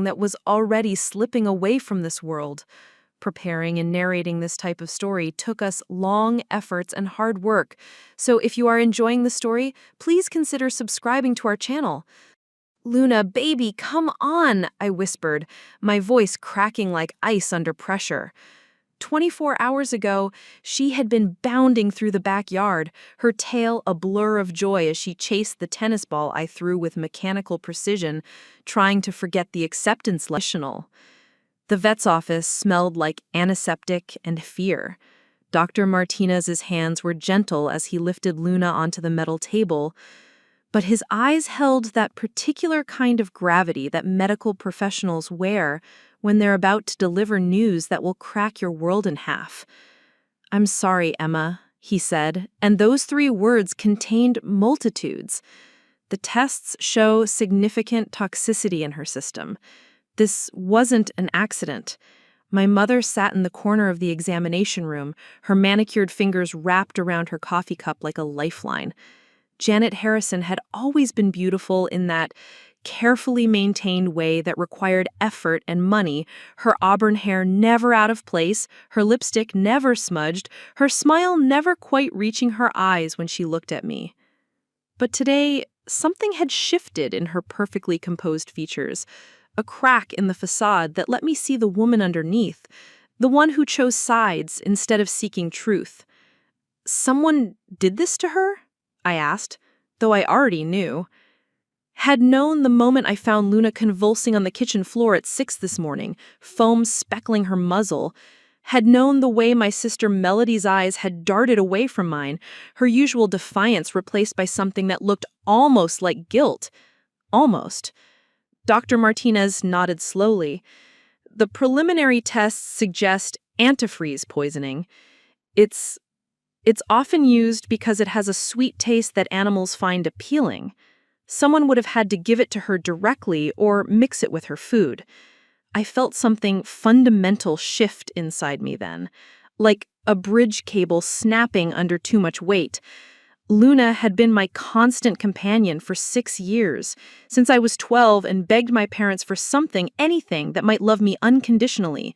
being that was already slipping away from this world. Preparing and narrating this type of story took us long efforts and hard work. So if you are enjoying the story, please consider subscribing to our channel. "Luna, baby, come on," I whispered, my voice cracking like ice under pressure. 24 hours ago, she had been bounding through the backyard, her tail a blur of joy as she chased the tennis ball I threw with mechanical precision, trying to forget the acceptance lesson. The vet's office smelled like antiseptic and fear. Dr. Martinez's hands were gentle as he lifted Luna onto the metal table, but his eyes held that particular kind of gravity that medical professionals wear when they're about to deliver news that will crack your world in half. "I'm sorry, Emma," he said, and those 3 words contained multitudes. "The tests show significant toxicity in her system. This wasn't an accident." My mother sat in the corner of the examination room, her manicured fingers wrapped around her coffee cup like a lifeline. Janet Harrison had always been beautiful in that carefully maintained way that required effort and money, her auburn hair never out of place, her lipstick never smudged, her smile never quite reaching her eyes when she looked at me. But today, something had shifted in her perfectly composed features, a crack in the facade that let me see the woman underneath, the one who chose sides instead of seeking truth. "Someone did this to her?" I asked, though I already knew. Had known the moment I found Luna convulsing on the kitchen floor at 6 this morning, foam speckling her muzzle. Had known the way my sister Melody's eyes had darted away from mine, her usual defiance replaced by something that looked almost like guilt. Almost. Dr. Martinez nodded slowly. "The preliminary tests suggest antifreeze poisoning. It's often used because it has a sweet taste that animals find appealing. Someone would have had to give it to her directly or mix it with her food." I felt something fundamental shift inside me then, like a bridge cable snapping under too much weight. Luna had been my constant companion for 6 years, since I was 12 and begged my parents for something, anything, that might love me unconditionally.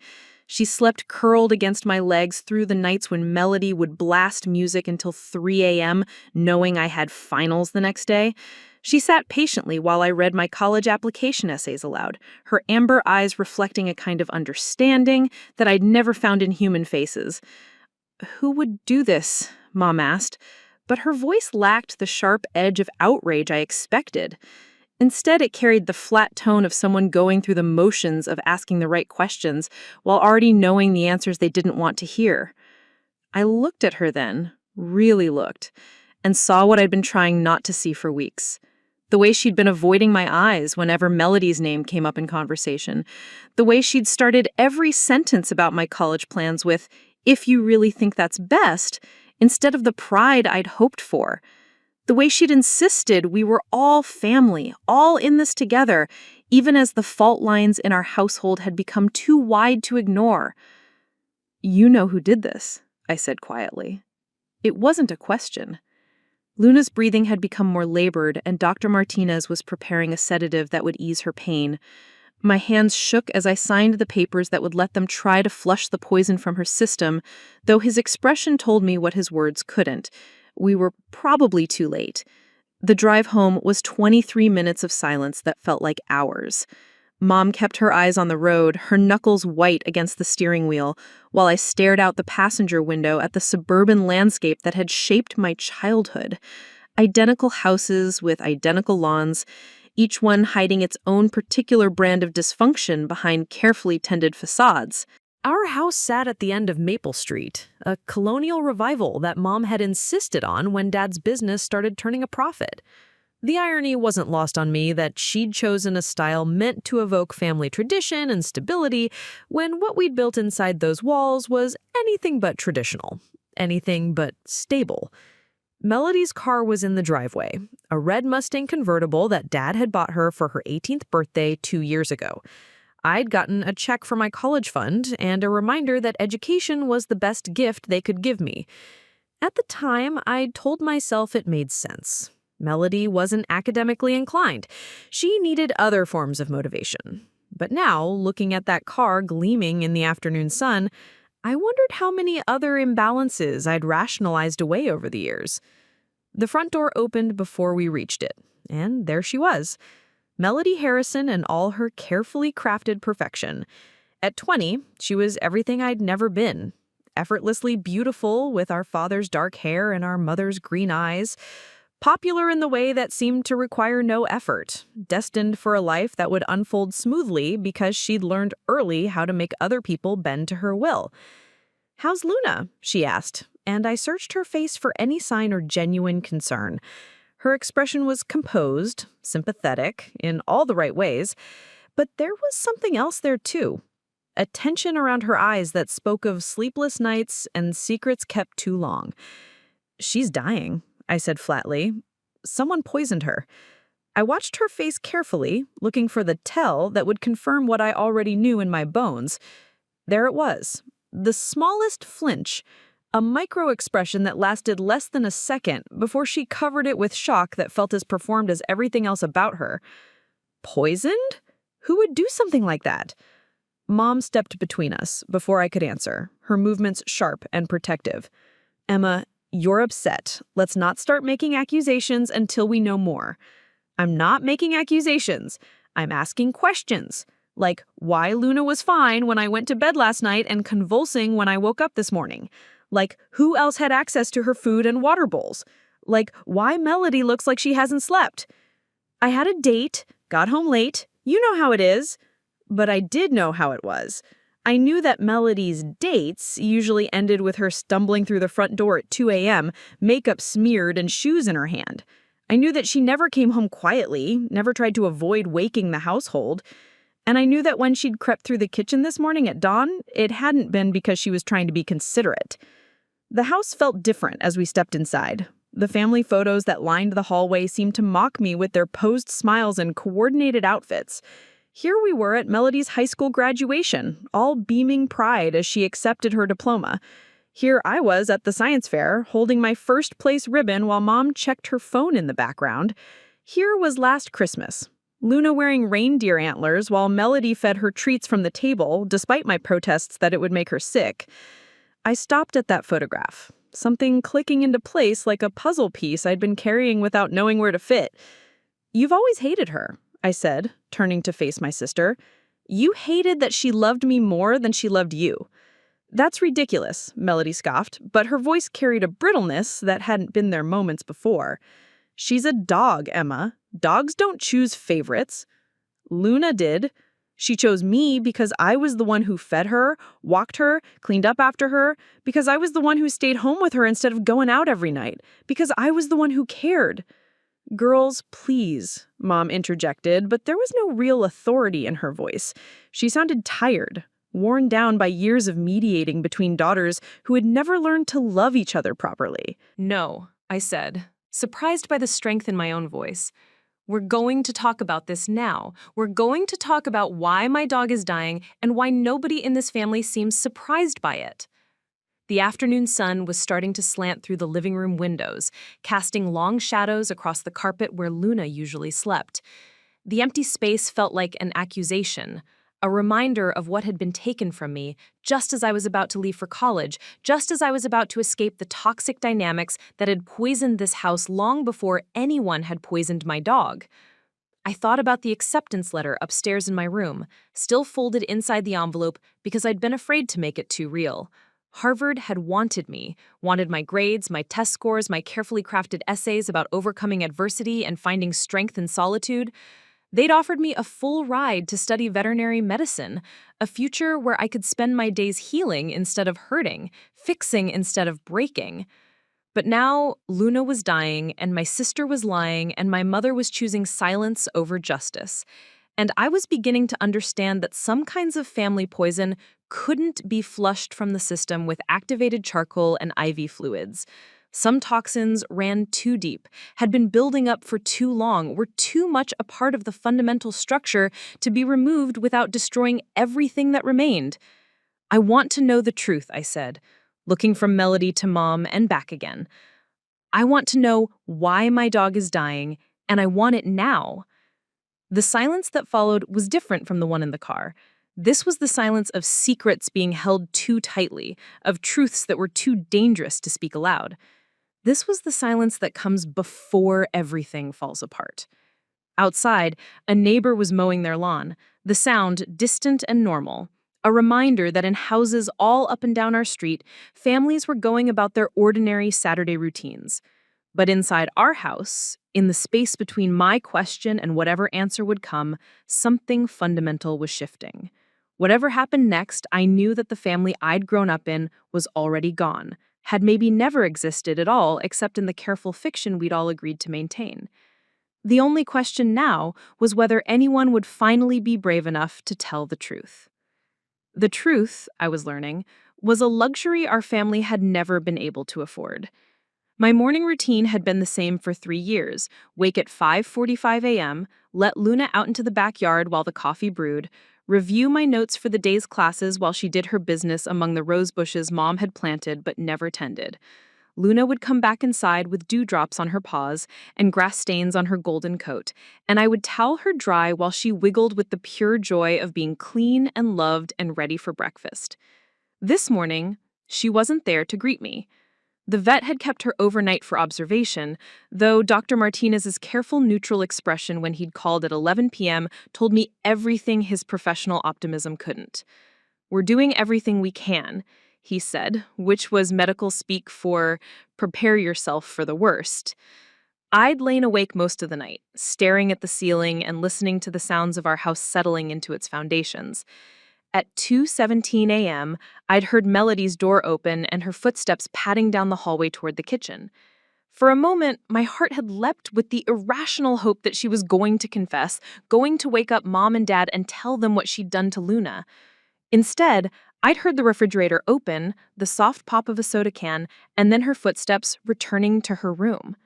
She slept curled against my legs through the nights when Melody would blast music until 3 a.m., knowing I had finals the next day. She sat patiently while I read my college application essays aloud, her amber eyes reflecting a kind of understanding that I'd never found in human faces. "Who would do this?" Mom asked, but her voice lacked the sharp edge of outrage I expected. Instead, it carried the flat tone of someone going through the motions of asking the right questions while already knowing the answers they didn't want to hear. I looked at her then, really looked, and saw what I'd been trying not to see for weeks. The way she'd been avoiding my eyes whenever Melody's name came up in conversation. The way she'd started every sentence about my college plans with, "if you really think that's best," instead of the pride I'd hoped for. The way she'd insisted we were all family, all in this together, even as the fault lines in our household had become too wide to ignore. "You know who did this," I said quietly. It wasn't a question. Luna's breathing had become more labored, and Dr. Martinez was preparing a sedative that would ease her pain. My hands shook as I signed the papers that would let them try to flush the poison from her system, though his expression told me what his words couldn't. We were probably too late. The drive home was 23 minutes of silence that felt like hours. Mom kept her eyes on the road, her knuckles white against the steering wheel, while I stared out the passenger window at the suburban landscape that had shaped my childhood. Identical houses with identical lawns, each one hiding its own particular brand of dysfunction behind carefully tended facades. Our house sat at the end of Maple Street, a colonial revival that Mom had insisted on when Dad's business started turning a profit. The irony wasn't lost on me that she'd chosen a style meant to evoke family tradition and stability when what we'd built inside those walls was anything but traditional, anything but stable. Melody's car was in the driveway, a red Mustang convertible that Dad had bought her for her 18th birthday 2 years ago. I'd gotten a check for my college fund and a reminder that education was the best gift they could give me. At the time, I'd told myself it made sense. Melody wasn't academically inclined. She needed other forms of motivation. But now, looking at that car gleaming in the afternoon sun, I wondered how many other imbalances I'd rationalized away over the years. The front door opened before we reached it, and there she was, Melody Harrison in all her carefully crafted perfection. At 20, she was everything I'd never been. Effortlessly beautiful with our father's dark hair and our mother's green eyes. Popular in the way that seemed to require no effort. Destined for a life that would unfold smoothly because she'd learned early how to make other people bend to her will. "How's Luna?" she asked, and I searched her face for any sign or genuine concern. Her expression was composed, sympathetic, in all the right ways, but there was something else there too. A tension around her eyes that spoke of sleepless nights and secrets kept too long. "She's dying," I said flatly. "Someone poisoned her." I watched her face carefully, looking for the tell that would confirm what I already knew in my bones. There it was, the smallest flinch, a micro-expression that lasted less than a second before she covered it with shock that felt as performed as everything else about her. Poisoned? Who would do something like that? Mom stepped between us before I could answer, her movements sharp and protective. "Emma, you're upset. Let's not start making accusations until we know more." "I'm not making accusations. I'm asking questions. Like why Luna was fine when I went to bed last night and convulsing when I woke up this morning. Like who else had access to her food and water bowls. Like why Melody looks like she hasn't slept. I had a date, got home late. You know how it is." But I did know how it was. I knew that Melody's dates usually ended with her stumbling through the front door at 2 a.m., makeup smeared and shoes in her hand. I knew that she never came home quietly, never tried to avoid waking the household. And I knew that when she'd crept through the kitchen this morning at dawn, it hadn't been because she was trying to be considerate. The house felt different as we stepped inside. The family photos that lined the hallway seemed to mock me with their posed smiles and coordinated outfits. Here we were at Melody's high school graduation, all beaming pride as she accepted her diploma. Here I was at the science fair, holding my first place ribbon while Mom checked her phone in the background. Here was last Christmas, Luna wearing reindeer antlers while Melody fed her treats from the table, despite my protests that it would make her sick. I stopped at that photograph, something clicking into place like a puzzle piece I'd been carrying without knowing where to fit. "You've always hated her," I said, turning to face my sister. "You hated that she loved me more than she loved you." "That's ridiculous," Melody scoffed, but her voice carried a brittleness that hadn't been there moments before. "She's a dog, Emma. Dogs don't choose favorites. Luna did. She chose me because I was the one who fed her, walked her, cleaned up after her, because I was the one who stayed home with her instead of going out every night, because I was the one who cared." "Girls, please," Mom interjected, but there was no real authority in her voice. She sounded tired, worn down by years of mediating between daughters who had never learned to love each other properly. "No," I said, surprised by the strength in my own voice. "We're going to talk about this now. We're going to talk about why my dog is dying and why nobody in this family seems surprised by it." The afternoon sun was starting to slant through the living room windows, casting long shadows across the carpet where Luna usually slept. The empty space felt like an accusation, a reminder of what had been taken from me just as I was about to leave for college, just as I was about to escape the toxic dynamics that had poisoned this house long before anyone had poisoned my dog. I thought about the acceptance letter upstairs in my room, still folded inside the envelope because I'd been afraid to make it too real. Harvard had wanted me, wanted my grades, my test scores, my carefully crafted essays about overcoming adversity and finding strength in solitude. They'd offered me a full ride to study veterinary medicine, a future where I could spend my days healing instead of hurting, fixing instead of breaking. But now Luna was dying, and my sister was lying, and my mother was choosing silence over justice. And I was beginning to understand that some kinds of family poison couldn't be flushed from the system with activated charcoal and IV fluids. Some toxins ran too deep, had been building up for too long, were too much a part of the fundamental structure to be removed without destroying everything that remained. "I want to know the truth," I said, looking from Melody to Mom and back again. "I want to know why my dog is dying, and I want it now." The silence that followed was different from the one in the car. This was the silence of secrets being held too tightly, of truths that were too dangerous to speak aloud. This was the silence that comes before everything falls apart. Outside, a neighbor was mowing their lawn, the sound distant and normal, a reminder that in houses all up and down our street, families were going about their ordinary Saturday routines. But inside our house, in the space between my question and whatever answer would come, something fundamental was shifting. Whatever happened next, I knew that the family I'd grown up in was already gone, had maybe never existed at all except in the careful fiction we'd all agreed to maintain. The only question now was whether anyone would finally be brave enough to tell the truth. The truth, I was learning, was a luxury our family had never been able to afford. My morning routine had been the same for 3 years. Wake at 5:45 a.m., let Luna out into the backyard while the coffee brewed, review my notes for the day's classes while she did her business among the rose bushes Mom had planted but never tended. Luna would come back inside with dewdrops on her paws and grass stains on her golden coat, and I would towel her dry while she wiggled with the pure joy of being clean and loved and ready for breakfast. This morning, she wasn't there to greet me. The vet had kept her overnight for observation, though Dr. Martinez's careful neutral expression when he'd called at 11 p.m. told me everything his professional optimism couldn't. "We're doing everything we can," he said, which was medical speak for prepare yourself for the worst. I'd lain awake most of the night, staring at the ceiling and listening to the sounds of our house settling into its foundations. At 2:17 a.m., I'd heard Melody's door open and her footsteps padding down the hallway toward the kitchen. For a moment, my heart had leapt with the irrational hope that she was going to confess, going to wake up Mom and Dad and tell them what she'd done to Luna. Instead, I'd heard the refrigerator open, the soft pop of a soda can, and then her footsteps returning to her room.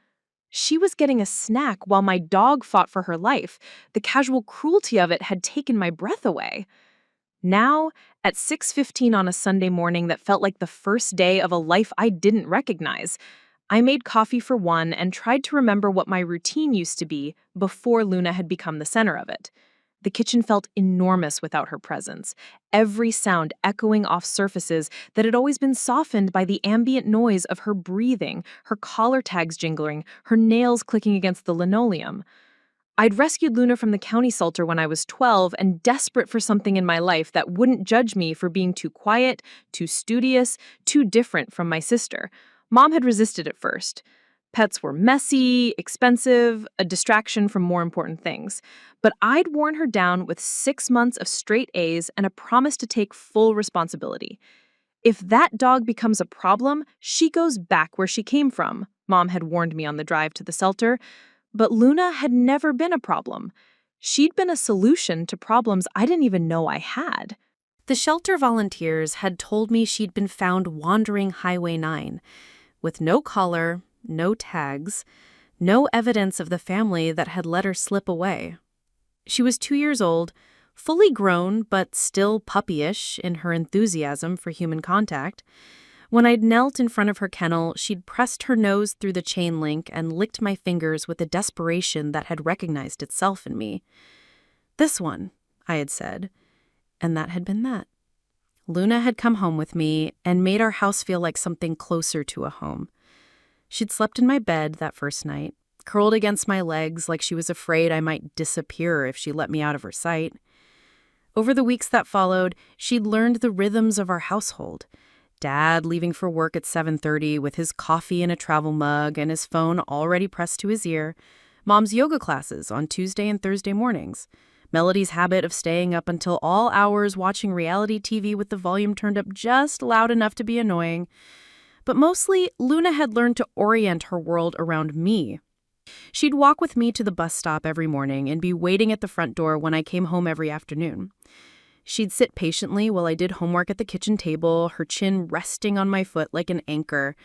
She was getting a snack while my dog fought for her life. The casual cruelty of it had taken my breath away. Now, at 6:15 on a Sunday morning that felt like the first day of a life I didn't recognize, I made coffee for one and tried to remember what my routine used to be before Luna had become the center of it. The kitchen felt enormous without her presence, every sound echoing off surfaces that had always been softened by the ambient noise of her breathing, her collar tags jingling, her nails clicking against the linoleum. I'd rescued Luna from the county salter when I was 12 and desperate for something in my life that wouldn't judge me for being too quiet, too studious, too different from my sister. Mom had resisted at first. Pets were messy, expensive, a distraction from more important things. But I'd worn her down with 6 months of straight A's and a promise to take full responsibility. If that dog becomes a problem, she goes back where she came from, Mom had warned me on the drive to the shelter. But Luna had never been a problem. She'd been a solution to problems I didn't even know I had. The shelter volunteers had told me she'd been found wandering Highway 9, with no collar, no tags, no evidence of the family that had let her slip away. She was 2 years old, fully grown but still puppyish in her enthusiasm for human contact. When I'd knelt in front of her kennel, she'd pressed her nose through the chain link and licked my fingers with a desperation that had recognized itself in me. "This one," I had said, and that had been that. Luna had come home with me and made our house feel like something closer to a home. She'd slept in my bed that first night, curled against my legs like she was afraid I might disappear if she let me out of her sight. Over the weeks that followed, she'd learned the rhythms of our household. Dad leaving for work at 7:30 with his coffee in a travel mug and his phone already pressed to his ear. Mom's yoga classes on Tuesday and Thursday mornings. Melody's habit of staying up until all hours watching reality TV with the volume turned up just loud enough to be annoying. But mostly, Luna had learned to orient her world around me. She'd walk with me to the bus stop every morning and be waiting at the front door when I came home every afternoon. She'd sit patiently while I did homework at the kitchen table, her chin resting on my foot like an anchor.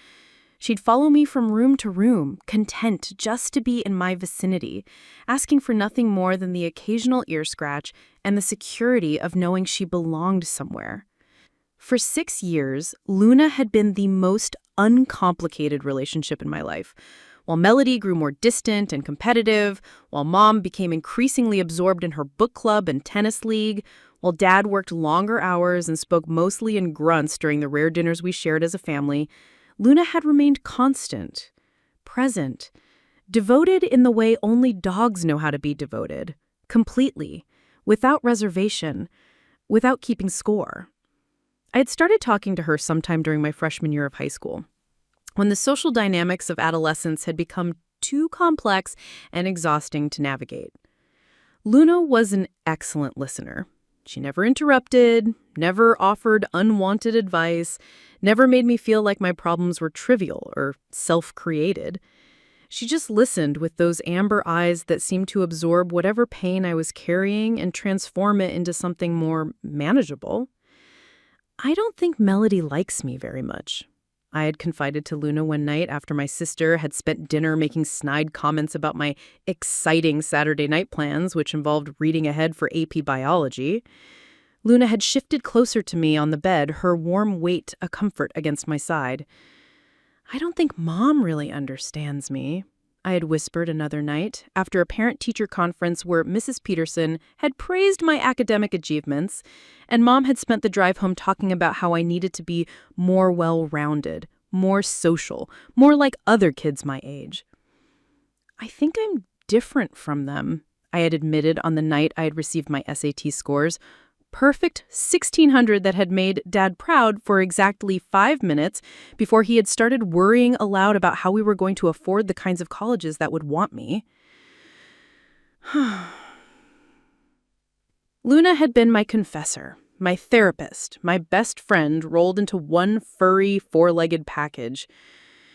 She'd follow me from room to room, content just to be in my vicinity, asking for nothing more than the occasional ear scratch and the security of knowing she belonged somewhere. For 6 years, Luna had been the most uncomplicated relationship in my life, while Melody grew more distant and competitive, while Mom became increasingly absorbed in her book club and tennis league, while Dad worked longer hours and spoke mostly in grunts during the rare dinners we shared as a family, Luna had remained constant, present, devoted in the way only dogs know how to be devoted, completely, without reservation, without keeping score. I had started talking to her sometime during my freshman year of high school, when the social dynamics of adolescence had become too complex and exhausting to navigate. Luna was an excellent listener. She never interrupted, never offered unwanted advice, never made me feel like my problems were trivial or self-created. She just listened with those amber eyes that seemed to absorb whatever pain I was carrying and transform it into something more manageable. I don't think Melody likes me very much. I had confided to Luna one night after my sister had spent dinner making snide comments about my exciting Saturday night plans, which involved reading ahead for AP biology. Luna had shifted closer to me on the bed, her warm weight a comfort against my side. "I don't think Mom really understands me," I had whispered another night after a parent-teacher conference where Mrs. Peterson had praised my academic achievements, and Mom had spent the drive home talking about how I needed to be more well-rounded, more social, more like other kids my age. "I think I'm different from them," I had admitted on the night I had received my SAT scores. Perfect 1600 that had made Dad proud for exactly 5 minutes before he had started worrying aloud about how we were going to afford the kinds of colleges that would want me. Luna had been my confessor, my therapist, my best friend rolled into one furry, four-legged package.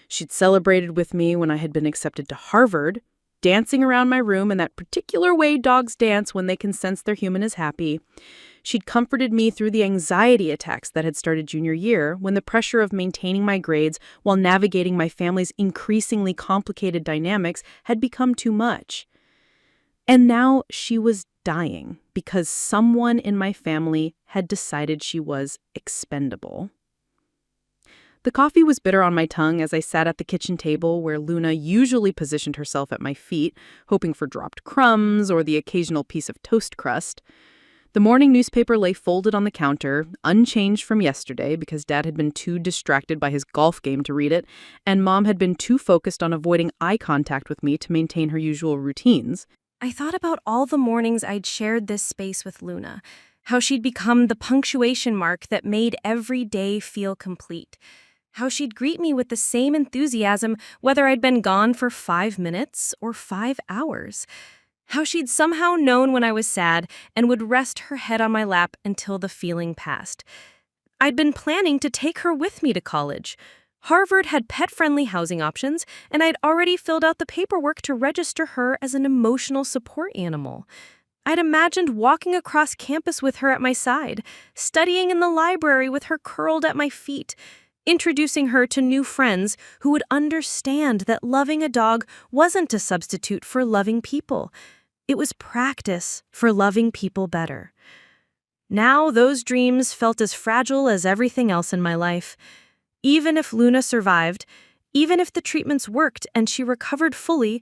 She'd celebrated with me when I had been accepted to Harvard, dancing around my room in that particular way dogs dance when they can sense their human is happy. She'd comforted me through the anxiety attacks that had started junior year when the pressure of maintaining my grades while navigating my family's increasingly complicated dynamics had become too much. And now she was dying because someone in my family had decided she was expendable. The coffee was bitter on my tongue as I sat at the kitchen table where Luna usually positioned herself at my feet, hoping for dropped crumbs or the occasional piece of toast crust. The morning newspaper lay folded on the counter, unchanged from yesterday because Dad had been too distracted by his golf game to read it, and Mom had been too focused on avoiding eye contact with me to maintain her usual routines. I thought about all the mornings I'd shared this space with Luna, how she'd become the punctuation mark that made every day feel complete, how she'd greet me with the same enthusiasm whether I'd been gone for 5 minutes or 5 hours. How she'd somehow known when I was sad and would rest her head on my lap until the feeling passed. I'd been planning to take her with me to college. Harvard had pet-friendly housing options, and I'd already filled out the paperwork to register her as an emotional support animal. I'd imagined walking across campus with her at my side, studying in the library with her curled at my feet, introducing her to new friends who would understand that loving a dog wasn't a substitute for loving people. It was practice for loving people better. Now those dreams felt as fragile as everything else in my life. Even if Luna survived, even if the treatments worked and she recovered fully,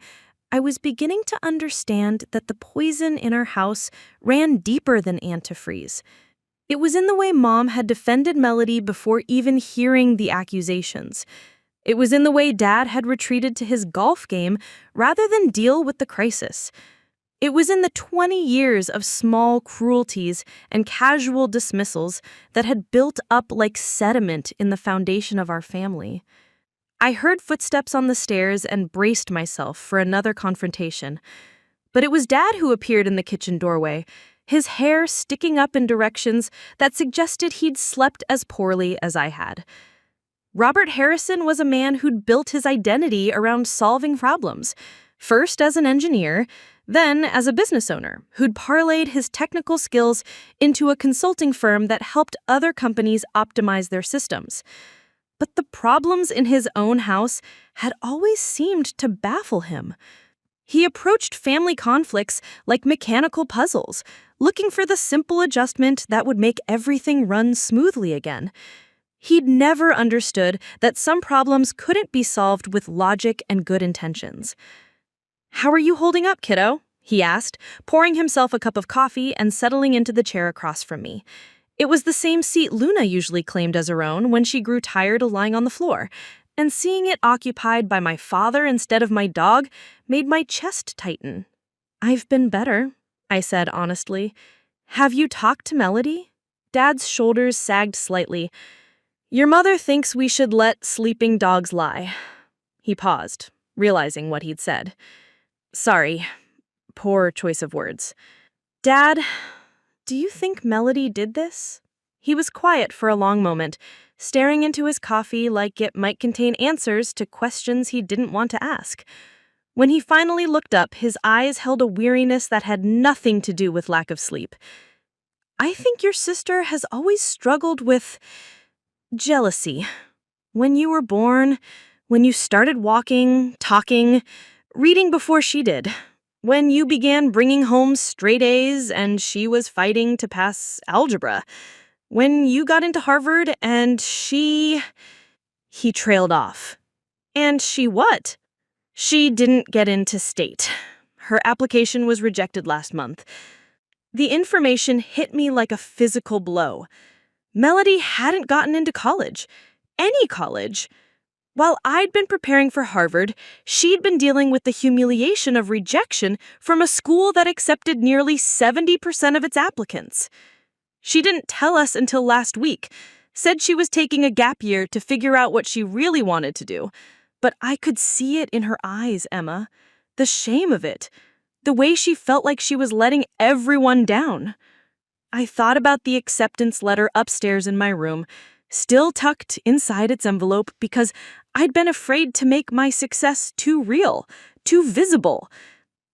I was beginning to understand that the poison in our house ran deeper than antifreeze. It was in the way Mom had defended Melody before even hearing the accusations. It was in the way Dad had retreated to his golf game rather than deal with the crisis. It was in the 20 years of small cruelties and casual dismissals that had built up like sediment in the foundation of our family. I heard footsteps on the stairs and braced myself for another confrontation. But it was Dad who appeared in the kitchen doorway, his hair sticking up in directions that suggested he'd slept as poorly as I had. Robert Harrison was a man who'd built his identity around solving problems, first as an engineer, then as a business owner who'd parlayed his technical skills into a consulting firm that helped other companies optimize their systems. But the problems in his own house had always seemed to baffle him. He approached family conflicts like mechanical puzzles, looking for the simple adjustment that would make everything run smoothly again. He'd never understood that some problems couldn't be solved with logic and good intentions. "How are you holding up, kiddo?" he asked, pouring himself a cup of coffee and settling into the chair across from me. It was the same seat Luna usually claimed as her own when she grew tired of lying on the floor, and seeing it occupied by my father instead of my dog made my chest tighten. "I've been better," I said honestly. "Have you talked to Melody?" Dad's shoulders sagged slightly. "Your mother thinks we should let sleeping dogs lie." He paused, realizing what he'd said. "Sorry, poor choice of words. Dad, do you think Melody did this?" He was quiet for a long moment, staring into his coffee like it might contain answers to questions he didn't want to ask. When he finally looked up, his eyes held a weariness that had nothing to do with lack of sleep. "I think your sister has always struggled with jealousy. When you were born, when you started walking, talking, reading before she did, when you began bringing home straight A's and she was fighting to pass algebra, when you got into Harvard and she..." He trailed off. "And she what?" "She didn't get into state. Her application was rejected last month." The information hit me like a physical blow. Melody hadn't gotten into college. Any college. While I'd been preparing for Harvard, she'd been dealing with the humiliation of rejection from a school that accepted nearly 70% of its applicants. She didn't tell us until last week, said she was taking a gap year to figure out what she really wanted to do. But I could see it in her eyes, Emma. The shame of it. The way she felt like she was letting everyone down. I thought about the acceptance letter upstairs in my room, still tucked inside its envelope because I'd been afraid to make my success too real, too visible.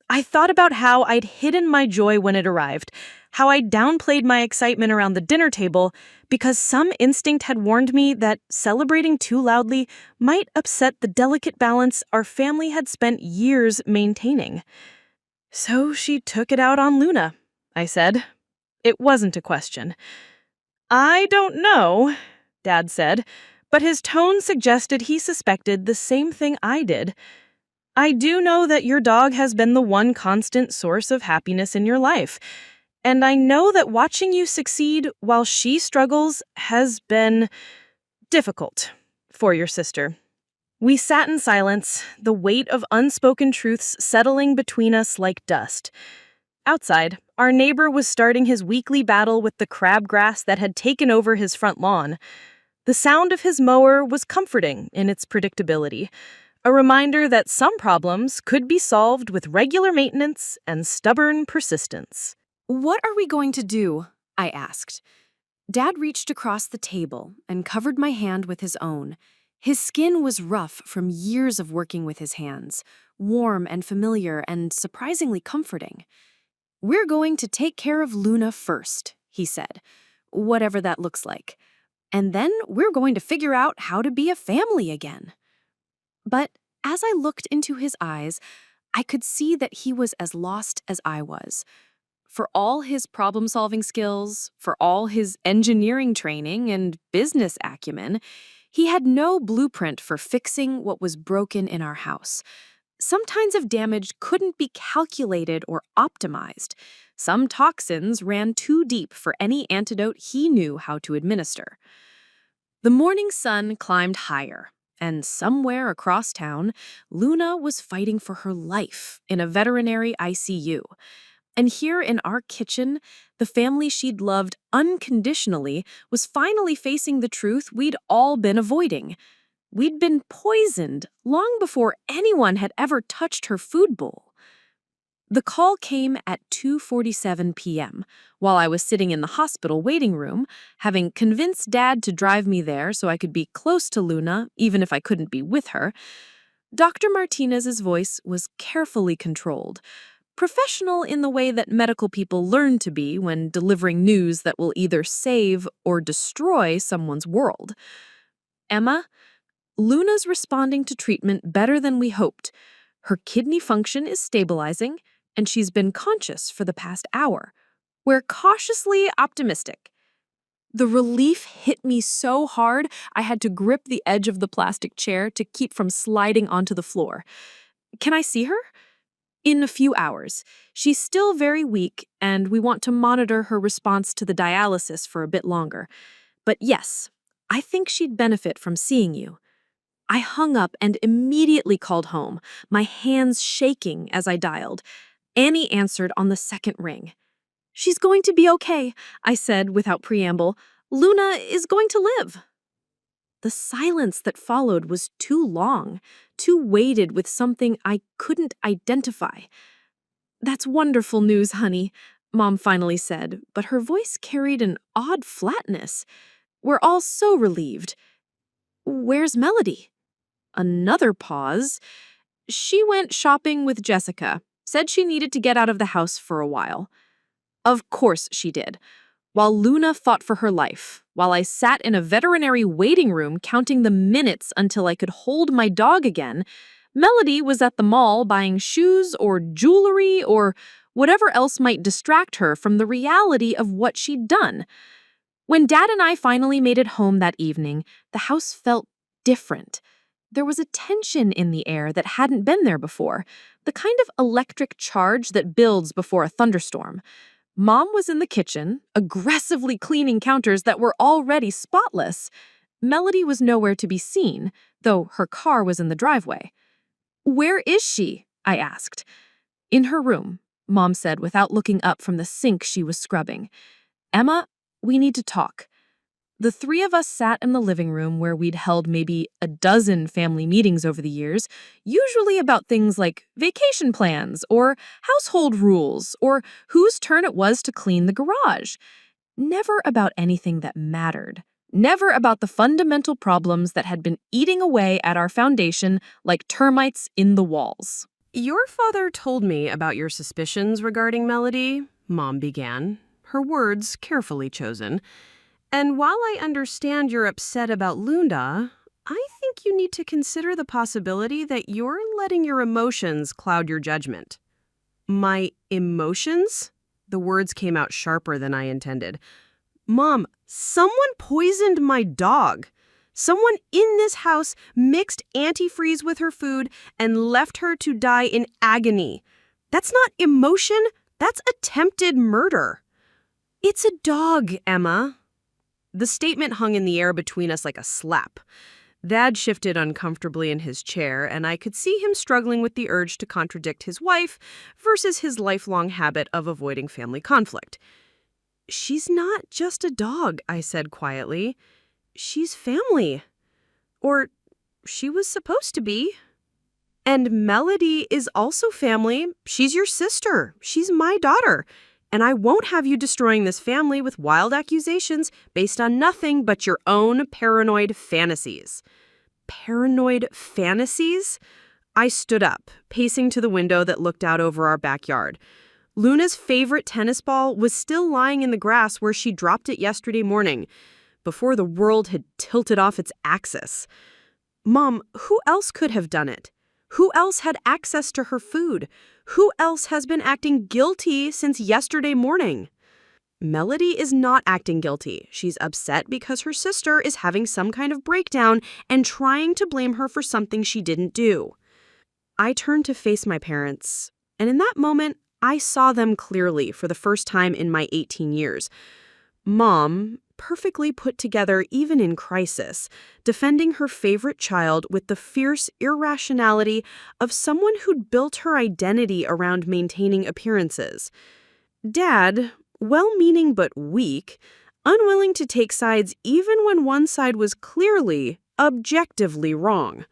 I thought about how I'd hidden my joy when it arrived, how I downplayed my excitement around the dinner table because some instinct had warned me that celebrating too loudly might upset the delicate balance our family had spent years maintaining. "So she took it out on Luna," I said. It wasn't a question. "I don't know," Dad said, but his tone suggested he suspected the same thing I did. "I do know that your dog has been the one constant source of happiness in your life, and I know that watching you succeed while she struggles has been difficult for your sister." We sat in silence, the weight of unspoken truths settling between us like dust. Outside, our neighbor was starting his weekly battle with the crabgrass that had taken over his front lawn. The sound of his mower was comforting in its predictability, a reminder that some problems could be solved with regular maintenance and stubborn persistence. "What are we going to do?" I asked. Dad reached across the table and covered my hand with his own. His skin was rough from years of working with his hands, warm and familiar and surprisingly comforting. "We're going to take care of Luna first," he said, "whatever that looks like. And then we're going to figure out how to be a family again." But as I looked into his eyes, I could see that he was as lost as I was. For all his problem-solving skills, for all his engineering training and business acumen, he had no blueprint for fixing what was broken in our house. Some kinds of damage couldn't be calculated or optimized. Some toxins ran too deep for any antidote he knew how to administer. The morning sun climbed higher, and somewhere across town, Luna was fighting for her life in a veterinary ICU. And here in our kitchen, the family she'd loved unconditionally was finally facing the truth we'd all been avoiding. We'd been poisoned long before anyone had ever touched her food bowl. The call came at 2:47 p.m. while I was sitting in the hospital waiting room, having convinced Dad to drive me there so I could be close to Luna, even if I couldn't be with her. Dr. Martinez's voice was carefully controlled, professional in the way that medical people learn to be when delivering news that will either save or destroy someone's world. "Emma, Luna's responding to treatment better than we hoped. Her kidney function is stabilizing, and she's been conscious for the past hour. We're cautiously optimistic." The relief hit me so hard, I had to grip the edge of the plastic chair to keep from sliding onto the floor. Can I see her? In a few hours. She's still very weak, and we want to monitor her response to the dialysis for a bit longer. But yes, I think she'd benefit from seeing you. I hung up and immediately called home, my hands shaking as I dialed. Annie answered on the second ring. "She's going to be okay," I said without preamble. "Luna is going to live." The silence that followed was too long, too weighted with something I couldn't identify. "That's wonderful news, honey," Mom finally said, but her voice carried an odd flatness. "We're all so relieved. Where's Melody?" Another pause. "She went shopping with Jessica, said she needed to get out of the house for a while." Of course she did. While Luna fought for her life, while I sat in a veterinary waiting room counting the minutes until I could hold my dog again, Melody was at the mall buying shoes or jewelry or whatever else might distract her from the reality of what she'd done. When Dad and I finally made it home that evening, the house felt different. There was a tension in the air that hadn't been there before, the kind of electric charge that builds before a thunderstorm. Mom was in the kitchen, aggressively cleaning counters that were already spotless. Melody was nowhere to be seen, though her car was in the driveway. "Where is she?" I asked. "In her room," Mom said without looking up from the sink she was scrubbing. "Emma, we need to talk." The three of us sat in the living room where we'd held maybe a dozen family meetings over the years, usually about things like vacation plans or household rules or whose turn it was to clean the garage. Never about anything that mattered. Never about the fundamental problems that had been eating away at our foundation like termites in the walls. "Your father told me about your suspicions regarding Melody," Mom began, her words carefully chosen. "And while I understand you're upset about Luna, I think you need to consider the possibility that you're letting your emotions cloud your judgment." "My emotions?" The words came out sharper than I intended. "Mom, someone poisoned my dog. Someone in this house mixed antifreeze with her food and left her to die in agony. That's not emotion, that's attempted murder." "It's a dog, Emma." The statement hung in the air between us like a slap. Dad shifted uncomfortably in his chair, and I could see him struggling with the urge to contradict his wife versus his lifelong habit of avoiding family conflict. "She's not just a dog," I said quietly. "She's family. Or she was supposed to be. And Melody is also family. She's your sister. She's my daughter. And I won't have you destroying this family with wild accusations based on nothing but your own paranoid fantasies." Paranoid fantasies? I stood up, pacing to the window that looked out over our backyard. Luna's favorite tennis ball was still lying in the grass where she dropped it yesterday morning, before the world had tilted off its axis. "Mom, who else could have done it? Who else had access to her food? Who else has been acting guilty since yesterday morning?" "Melody is not acting guilty. She's upset because her sister is having some kind of breakdown and trying to blame her for something she didn't do." I turned to face my parents, and in that moment, I saw them clearly for the first time in my 18 years. Mom, perfectly put together even in crisis, defending her favorite child with the fierce irrationality of someone who'd built her identity around maintaining appearances. Dad, well-meaning but weak, unwilling to take sides even when one side was clearly, objectively wrong.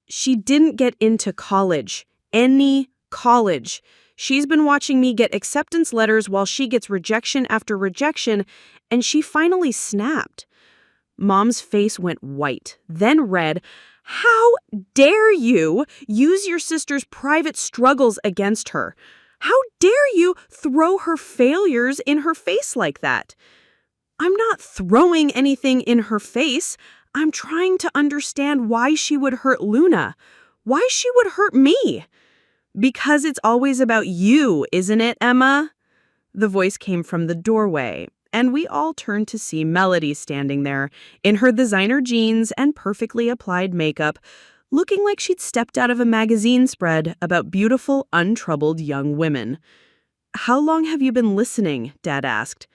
"She didn't get into college. Any college. She's been watching me get acceptance letters while she gets rejection after rejection, and she finally snapped." Mom's face went white, then red. "How dare you use your sister's private struggles against her? How dare you throw her failures in her face like that?" "I'm not throwing anything in her face. I'm trying to understand why she would hurt Luna, why she would hurt me." "Because it's always about you, isn't it, Emma?" The voice came from the doorway, and we all turned to see Melody standing there, in her designer jeans and perfectly applied makeup, looking like she'd stepped out of a magazine spread about beautiful, untroubled young women. "How long have you been listening?" Dad asked.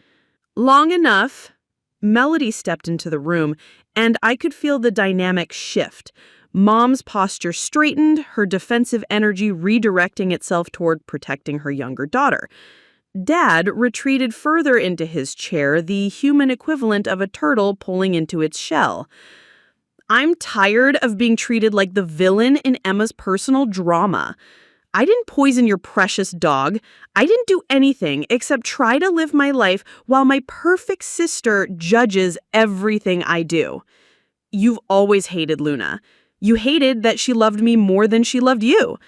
"Long enough." Melody stepped into the room, and I could feel the dynamic shift. Mom's posture straightened, her defensive energy redirecting itself toward protecting her younger daughter. Dad retreated further into his chair, the human equivalent of a turtle pulling into its shell. "I'm tired of being treated like the villain in Emma's personal drama. I didn't poison your precious dog. I didn't do anything except try to live my life while my perfect sister judges everything I do. You've always hated Luna. You hated that she loved me more than she loved you.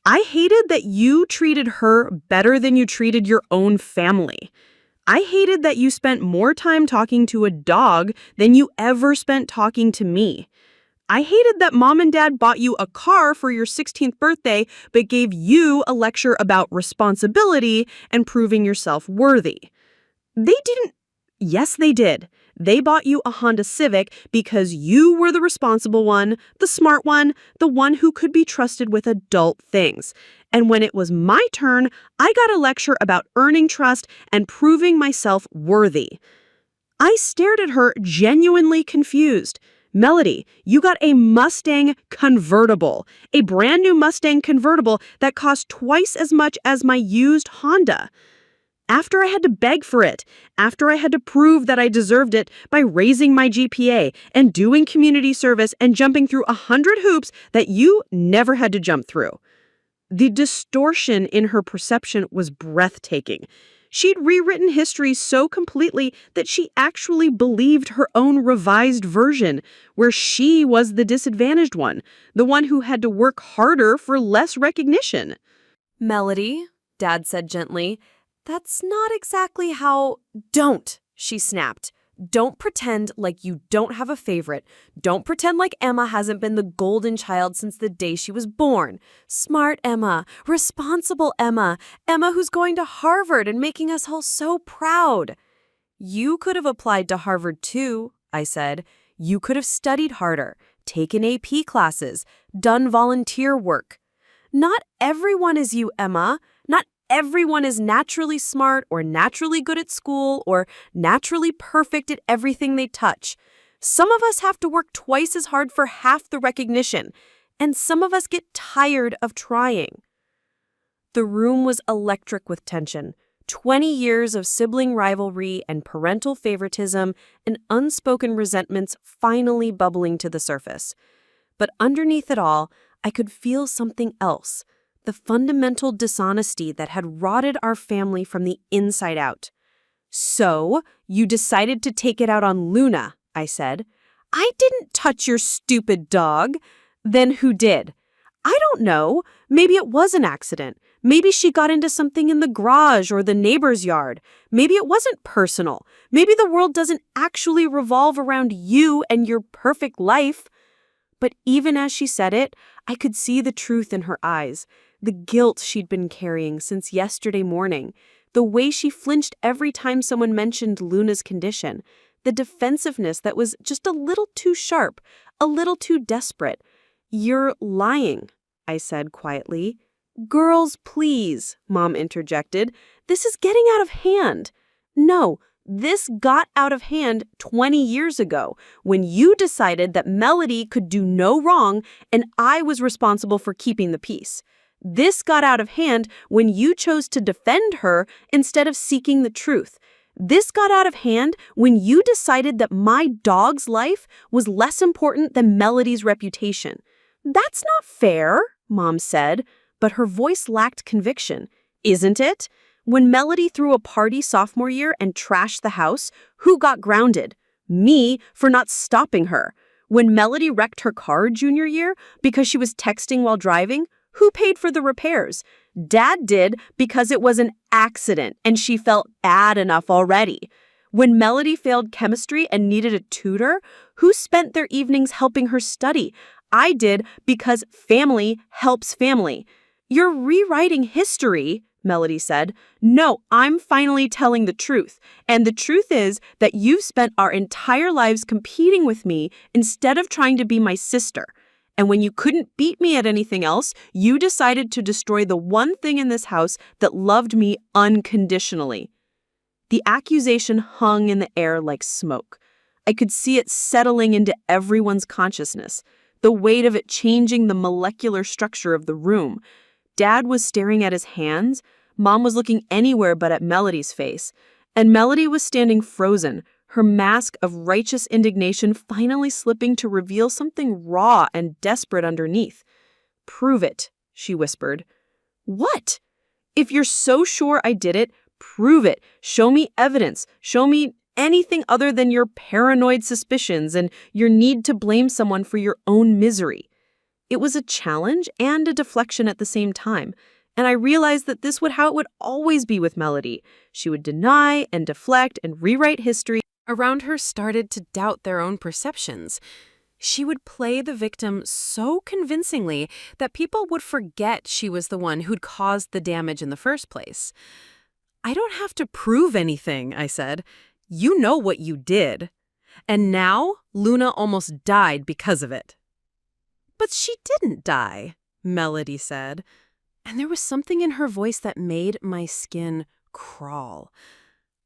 I hated that you treated her better than you treated your own family. I hated that you spent more time talking to a dog than you ever spent talking to me. I hated that Mom and Dad bought you a car for your 16th birthday but gave you a lecture about responsibility and proving yourself worthy. They didn't. Yes, they did. They bought you a Honda Civic because you were the responsible one, the smart one, the one who could be trusted with adult things. And when it was my turn, I got a lecture about earning trust and proving myself worthy." I stared at her, genuinely confused. "Melody, you got a Mustang convertible, a brand new Mustang convertible that cost twice as much as my used Honda. After I had to beg for it, after I had to prove that I deserved it by raising my GPA and doing community service and jumping through 100 hoops that you never had to jump through." The distortion in her perception was breathtaking. She'd rewritten history so completely that she actually believed her own revised version, where she was the disadvantaged one, the one who had to work harder for less recognition. "Melody," Dad said gently, "that's not exactly how—" "Don't," she snapped. "Don't pretend like you don't have a favorite. Don't pretend like Emma hasn't been the golden child since the day she was born. Smart Emma, responsible Emma, Emma who's going to Harvard and making us all so proud." "You could have applied to Harvard too," I said. "You could have studied harder, taken AP classes, done volunteer work. Not everyone is you, Emma. Not everyone is naturally smart or naturally good at school or naturally perfect at everything they touch. Some of us have to work twice as hard for half the recognition, and some of us get tired of trying." The room was electric with tension. 20 years of sibling rivalry and parental favoritism and unspoken resentments finally bubbling to the surface. But underneath it all, I could feel something else. The fundamental dishonesty that had rotted our family from the inside out. "So, you decided to take it out on Luna," I said. "I didn't touch your stupid dog." "Then who did?" "I don't know. Maybe it was an accident. Maybe she got into something in the garage or the neighbor's yard. Maybe it wasn't personal. Maybe the world doesn't actually revolve around you and your perfect life." But even as she said it, I could see the truth in her eyes. The guilt she'd been carrying since yesterday morning, the way she flinched every time someone mentioned Luna's condition, the defensiveness that was just a little too sharp, a little too desperate. "You're lying," I said quietly. "Girls, please," Mom interjected. "This is getting out of hand." "No, this got out of hand 20 years ago, when you decided that Melody could do no wrong and I was responsible for keeping the peace. This got out of hand when you chose to defend her instead of seeking the truth. This got out of hand when you decided that my dog's life was less important than Melody's reputation." "That's not fair," Mom said, but her voice lacked conviction. "Isn't it? When Melody threw a party sophomore year and trashed the house, who got grounded? Me, for not stopping her. When Melody wrecked her car junior year because she was texting while driving, who paid for the repairs? Dad did because it was an accident and she felt bad enough already. When Melody failed chemistry and needed a tutor, who spent their evenings helping her study? I did because family helps family. You're rewriting history," Melody said. "No, I'm finally telling the truth. And the truth is that you've spent our entire lives competing with me instead of trying to be my sister. And when you couldn't beat me at anything else, you decided to destroy the one thing in this house that loved me unconditionally." The accusation hung in the air like smoke. I could see it settling into everyone's consciousness, the weight of it changing the molecular structure of the room. Dad was staring at his hands, Mom was looking anywhere but at Melody's face, and Melody was standing frozen, her mask of righteous indignation finally slipping to reveal something raw and desperate underneath. "Prove it," she whispered. "What? If you're so sure I did it, prove it. Show me evidence. Show me anything other than your paranoid suspicions and your need to blame someone for your own misery." It was a challenge and a deflection at the same time, and I realized that this would how it would always be with Melody. She would deny and deflect and rewrite history. Around her started to doubt their own perceptions. She would play the victim so convincingly that people would forget she was the one who'd caused the damage in the first place. "I don't have to prove anything," I said. "You know what you did. And now Luna almost died because of it." "But she didn't die," Melody said. And there was something in her voice that made my skin crawl.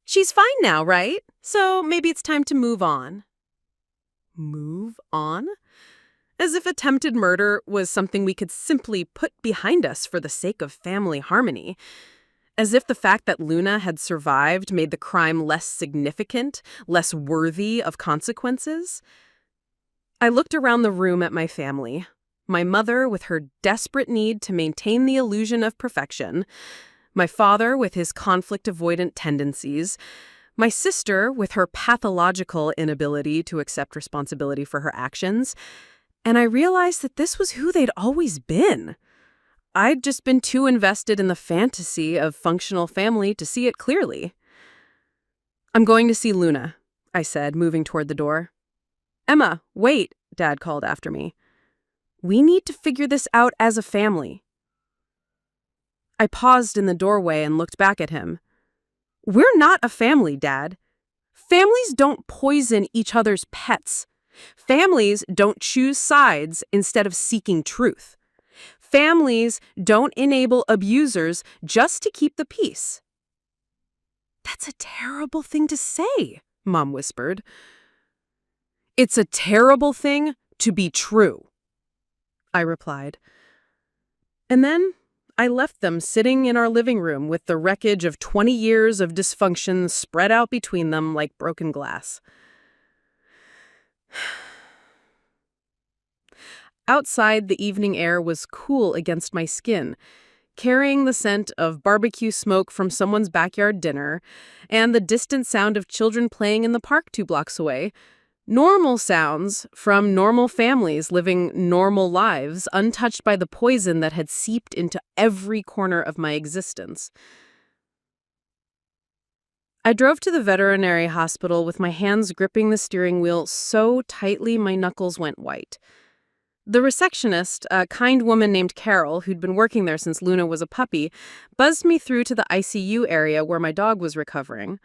"She's fine now, right? So maybe it's time to move on." Move on? As if attempted murder was something we could simply put behind us for the sake of family harmony. As if the fact that Luna had survived made the crime less significant, less worthy of consequences. I looked around the room at my family. My mother with her desperate need to maintain the illusion of perfection. My father with his conflict-avoidant tendencies. My sister with her pathological inability to accept responsibility for her actions. And I realized that this was who they'd always been. I'd just been too invested in the fantasy of functional family to see it clearly. "I'm going to see Luna," I said, moving toward the door. "Emma, wait," Dad called after me. "We need to figure this out as a family." I paused in the doorway and looked back at him. "We're not a family, Dad. Families don't poison each other's pets. Families don't choose sides instead of seeking truth. Families don't enable abusers just to keep the peace." "That's a terrible thing to say," Mom whispered. "It's a terrible thing to be true," I replied. And then I left them sitting in our living room with the wreckage of 20 years of dysfunction spread out between them like broken glass. Outside, the evening air was cool against my skin, carrying the scent of barbecue smoke from someone's backyard dinner and the distant sound of children playing in the park 2 blocks away. Normal sounds from normal families living normal lives, untouched by the poison that had seeped into every corner of my existence. I drove to the veterinary hospital with my hands gripping the steering wheel so tightly my knuckles went white. The receptionist, a kind woman named Carol, who'd been working there since Luna was a puppy, buzzed me through to the ICU area where my dog was recovering.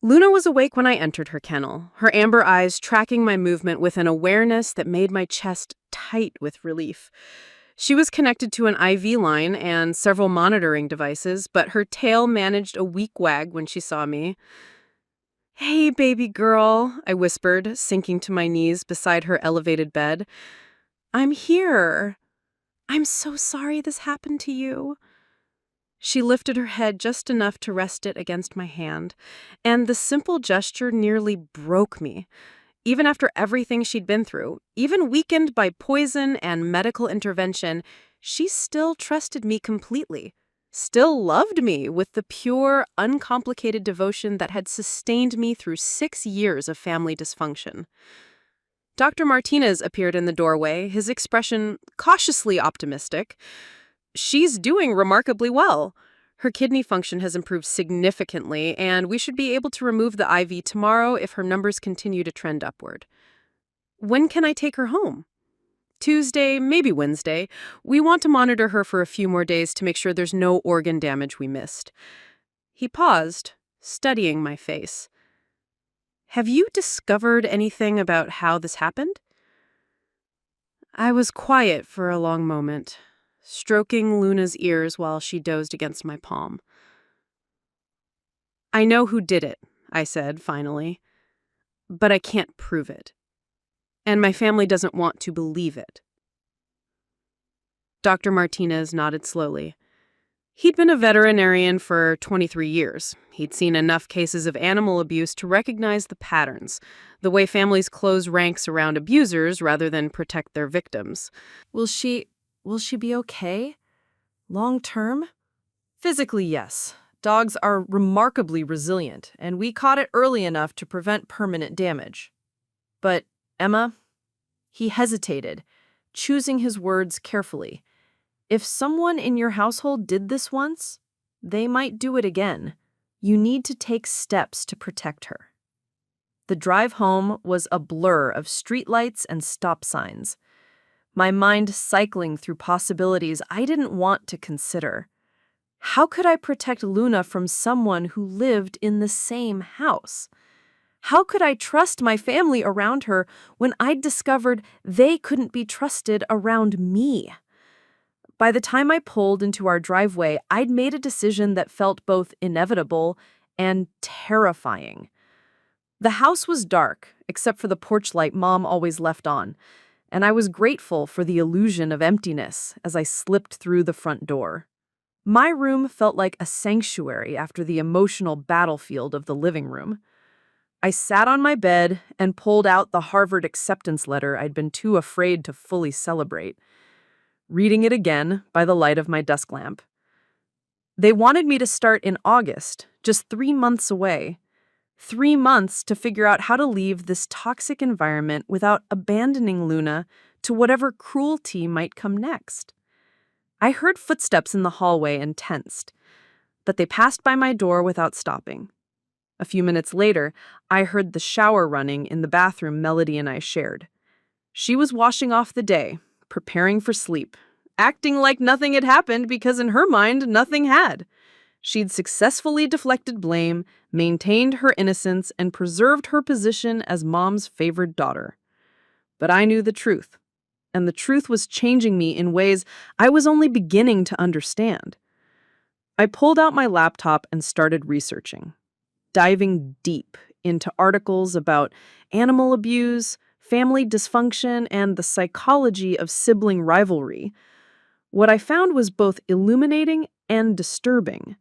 Luna was awake when I entered her kennel, her amber eyes tracking my movement with an awareness that made my chest tight with relief. She was connected to an IV line and several monitoring devices, but her tail managed a weak wag when she saw me. "Hey, baby girl," I whispered, sinking to my knees beside her elevated bed. "I'm here. I'm so sorry this happened to you." She lifted her head just enough to rest it against my hand, and the simple gesture nearly broke me. Even after everything she'd been through, even weakened by poison and medical intervention, she still trusted me completely, still loved me with the pure, uncomplicated devotion that had sustained me through 6 years of family dysfunction. Dr. Martinez appeared in the doorway, his expression cautiously optimistic. "She's doing remarkably well. Her kidney function has improved significantly, and we should be able to remove the IV tomorrow if her numbers continue to trend upward." "When can I take her home?" Tuesday, maybe Wednesday. We want to monitor her for a few more days to make sure there's no organ damage we missed. He paused, studying my face. Have you discovered anything about how this happened? I was quiet for a long moment, stroking Luna's ears while she dozed against my palm. I know who did it, I said, finally, but I can't prove it. And my family doesn't want to believe it. Dr. Martinez nodded slowly. He'd been a veterinarian for 23 years. He'd seen enough cases of animal abuse to recognize the patterns, the way families close ranks around abusers rather than protect their victims. Will she be okay? Long term? Physically, yes. Dogs are remarkably resilient, and we caught it early enough to prevent permanent damage. But, Emma, he hesitated, choosing his words carefully. If someone in your household did this once, they might do it again. You need to take steps to protect her. The drive home was a blur of streetlights and stop signs, my mind cycling through possibilities I didn't want to consider. How could I protect Luna from someone who lived in the same house? How could I trust my family around her when I'd discovered they couldn't be trusted around me? By the time I pulled into our driveway, I'd made a decision that felt both inevitable and terrifying. The house was dark, except for the porch light Mom always left on, and I was grateful for the illusion of emptiness as I slipped through the front door. My room felt like a sanctuary after the emotional battlefield of the living room. I sat on my bed and pulled out the Harvard acceptance letter I'd been too afraid to fully celebrate, reading it again by the light of my desk lamp. They wanted me to start in August, just 3 months away. 3 months to figure out how to leave this toxic environment without abandoning Luna to whatever cruelty might come next. I heard footsteps in the hallway and tensed, but they passed by my door without stopping. A few minutes later, I heard the shower running in the bathroom Melody and I shared. She was washing off the day, preparing for sleep, acting like nothing had happened because in her mind, nothing had. She'd successfully deflected blame, maintained her innocence, and preserved her position as Mom's favored daughter. But I knew the truth, and the truth was changing me in ways I was only beginning to understand. I pulled out my laptop and started researching, diving deep into articles about animal abuse, family dysfunction, and the psychology of sibling rivalry. What I found was both illuminating and disturbing.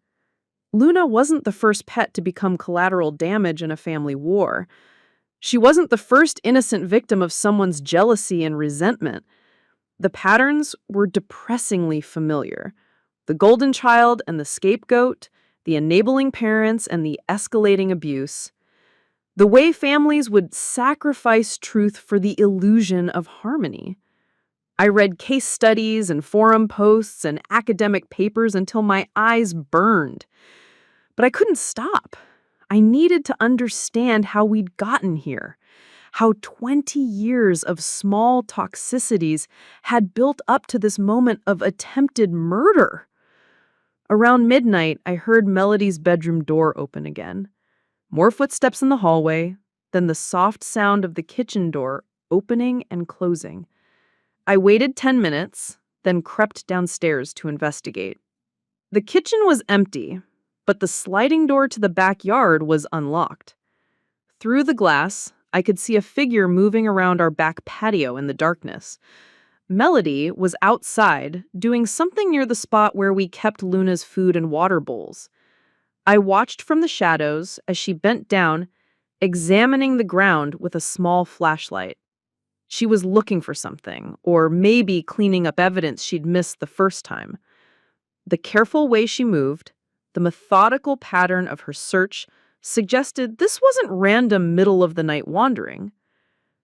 Luna wasn't the first pet to become collateral damage in a family war. She wasn't the first innocent victim of someone's jealousy and resentment. The patterns were depressingly familiar. The golden child and the scapegoat, the enabling parents and the escalating abuse. The way families would sacrifice truth for the illusion of harmony. I read case studies and forum posts and academic papers until my eyes burned. But I couldn't stop. I needed to understand how we'd gotten here, how 20 years of small toxicities had built up to this moment of attempted murder. Around midnight, I heard Melody's bedroom door open again. More footsteps in the hallway, then the soft sound of the kitchen door opening and closing. I waited 10 minutes, then crept downstairs to investigate. The kitchen was empty, but the sliding door to the backyard was unlocked. Through the glass, I could see a figure moving around our back patio in the darkness. Melody was outside, doing something near the spot where we kept Luna's food and water bowls. I watched from the shadows as she bent down, examining the ground with a small flashlight. She was looking for something, or maybe cleaning up evidence she'd missed the first time. The careful way she moved, the methodical pattern of her search, suggested this wasn't random middle-of-the-night wandering.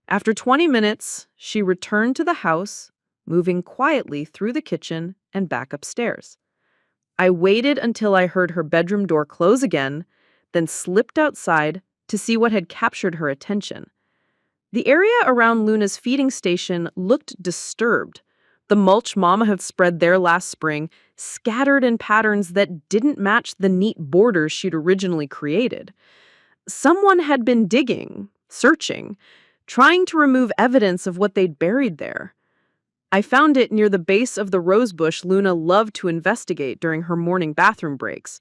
After 20 minutes, she returned to the house, moving quietly through the kitchen and back upstairs. I waited until I heard her bedroom door close again, then slipped outside to see what had captured her attention. The area around Luna's feeding station looked disturbed. The mulch Mama had spread there last spring scattered in patterns that didn't match the neat borders she'd originally created. Someone had been digging, searching, trying to remove evidence of what they'd buried there. I found it near the base of the rosebush Luna loved to investigate during her morning bathroom breaks.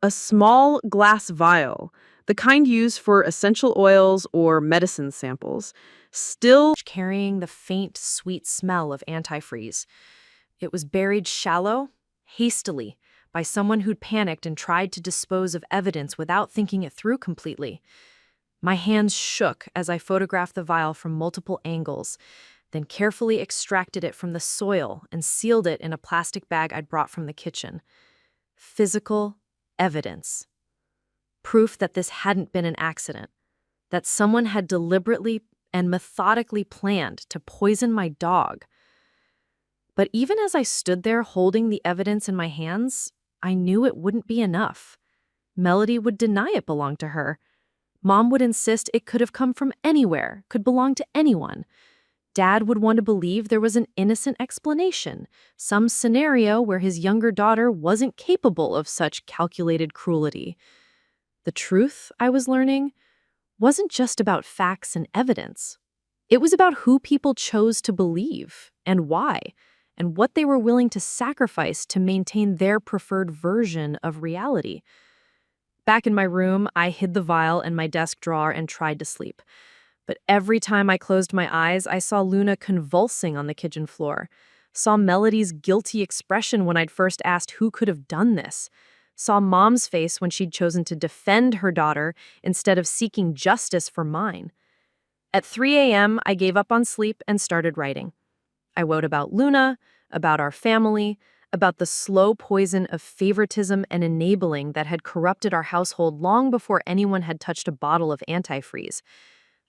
A small glass vial, the kind used for essential oils or medicine samples, still Carrying the faint, sweet smell of antifreeze. It was buried shallow, hastily, by someone who'd panicked and tried to dispose of evidence without thinking it through completely. My hands shook as I photographed the vial from multiple angles, then carefully extracted it from the soil and sealed it in a plastic bag I'd brought from the kitchen. Physical evidence. Proof that this hadn't been an accident, that someone had deliberately and methodically planned to poison my dog. But even as I stood there holding the evidence in my hands, I knew it wouldn't be enough. Melody would deny it belonged to her. Mom would insist it could have come from anywhere, could belong to anyone. Dad would want to believe there was an innocent explanation, some scenario where his younger daughter wasn't capable of such calculated cruelty. The truth, I was learning, wasn't just about facts and evidence. It was about who people chose to believe and why, and what they were willing to sacrifice to maintain their preferred version of reality. Back in my room, I hid the vial in my desk drawer and tried to sleep. But every time I closed my eyes, I saw Luna convulsing on the kitchen floor, saw Melody's guilty expression when I'd first asked who could have done this, saw Mom's face when she'd chosen to defend her daughter instead of seeking justice for mine. At 3 a.m., I gave up on sleep and started writing. I wrote about Luna, about our family, about the slow poison of favoritism and enabling that had corrupted our household long before anyone had touched a bottle of antifreeze.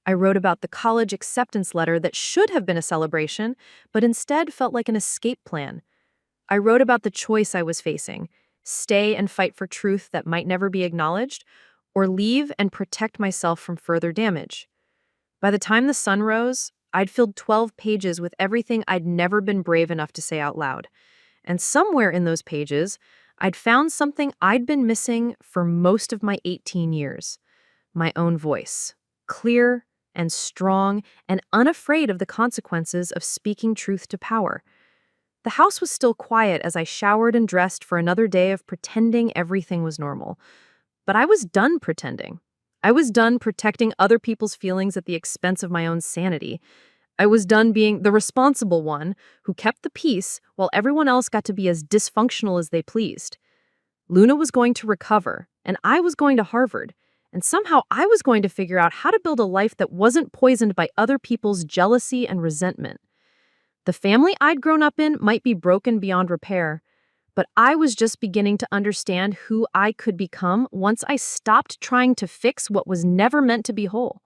I wrote about the college acceptance letter that should have been a celebration, but instead felt like an escape plan. I wrote about the choice I was facing: stay and fight for truth that might never be acknowledged, or leave and protect myself from further damage. By the time the sun rose, I'd filled 12 pages with everything I'd never been brave enough to say out loud. And somewhere in those pages, I'd found something I'd been missing for most of my 18 years: my own voice, clear and strong and unafraid of the consequences of speaking truth to power. The house was still quiet as I showered and dressed for another day of pretending everything was normal. But I was done pretending. I was done protecting other people's feelings at the expense of my own sanity. I was done being the responsible one who kept the peace while everyone else got to be as dysfunctional as they pleased. Luna was going to recover, and I was going to Harvard, and somehow I was going to figure out how to build a life that wasn't poisoned by other people's jealousy and resentment. The family I'd grown up in might be broken beyond repair, but I was just beginning to understand who I could become once I stopped trying to fix what was never meant to be whole.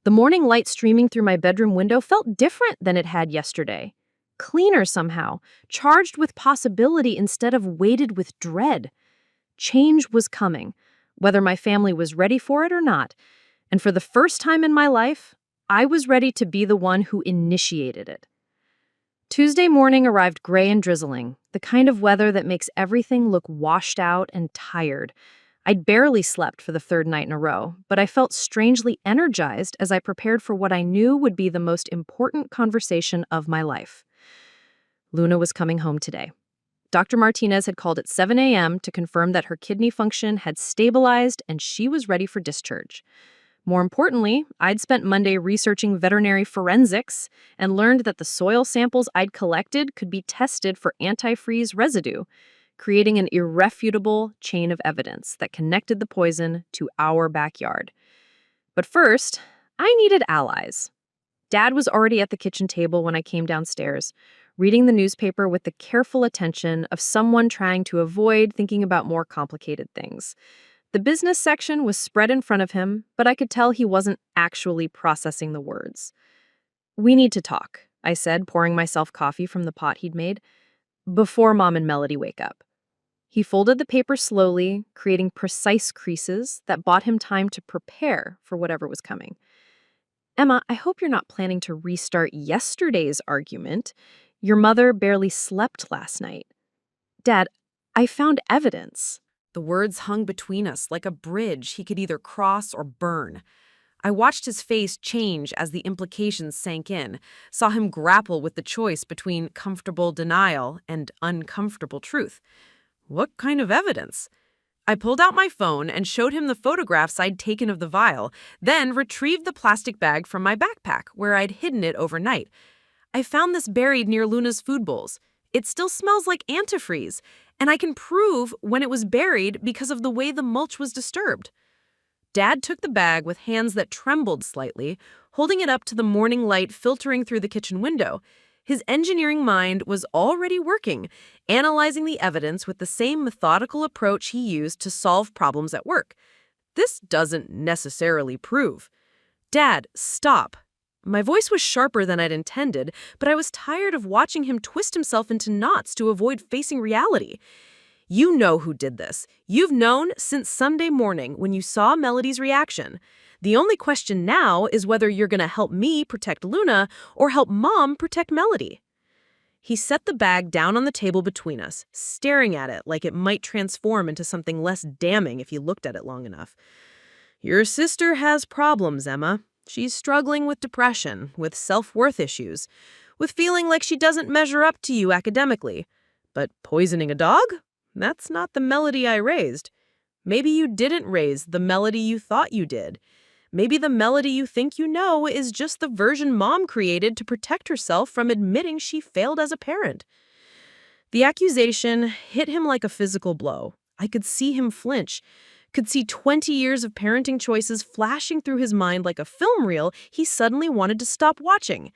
The morning light streaming through my bedroom window felt different than it had yesterday. Cleaner somehow, charged with possibility instead of weighted with dread. Change was coming, whether my family was ready for it or not. And for the first time in my life, I was ready to be the one who initiated it. Tuesday morning arrived gray and drizzling, the kind of weather that makes everything look washed out and tired. I'd barely slept for the third night in a row, but I felt strangely energized as I prepared for what I knew would be the most important conversation of my life. Luna was coming home today. Dr. Martinez had called at 7 a.m. to confirm that her kidney function had stabilized and she was ready for discharge. More importantly, I'd spent Monday researching veterinary forensics and learned that the soil samples I'd collected could be tested for antifreeze residue, creating an irrefutable chain of evidence that connected the poison to our backyard. But first, I needed allies. Dad was already at the kitchen table when I came downstairs, reading the newspaper with the careful attention of someone trying to avoid thinking about more complicated things. The business section was spread in front of him, but I could tell he wasn't actually processing the words. "We need to talk," I said, pouring myself coffee from the pot he'd made, "before Mom and Melody wake up." He folded the paper slowly, creating precise creases that bought him time to prepare for whatever was coming. Emma, I hope you're not planning to restart yesterday's argument. Your mother barely slept last night. Dad, I found evidence. The words hung between us like a bridge he could either cross or burn. I watched his face change as the implications sank in, saw him grapple with the choice between comfortable denial and uncomfortable truth. What kind of evidence? I pulled out my phone and showed him the photographs I'd taken of the vial, then retrieved the plastic bag from my backpack where I'd hidden it overnight. I found this buried near Luna's food bowls. It still smells like antifreeze, and I can prove when it was buried because of the way the mulch was disturbed. Dad took the bag with hands that trembled slightly, holding it up to the morning light filtering through the kitchen window. His engineering mind was already working, analyzing the evidence with the same methodical approach he used to solve problems at work. This doesn't necessarily prove. Dad, stop. My voice was sharper than I'd intended, but I was tired of watching him twist himself into knots to avoid facing reality. You know who did this. You've known since Sunday morning when you saw Melody's reaction. The only question now is whether you're going to help me protect Luna or help Mom protect Melody. He set the bag down on the table between us, staring at it like it might transform into something less damning if he looked at it long enough. Your sister has problems, Emma. She's struggling with depression, with self-worth issues, with feeling like she doesn't measure up to you academically. But poisoning a dog? That's not the Melody I raised. Maybe you didn't raise the Melody you thought you did. Maybe the Melody you think you know is just the version Mom created to protect herself from admitting she failed as a parent. The accusation hit him like a physical blow. I could see him flinch, could see 20 years of parenting choices flashing through his mind like a film reel he suddenly wanted to stop watching.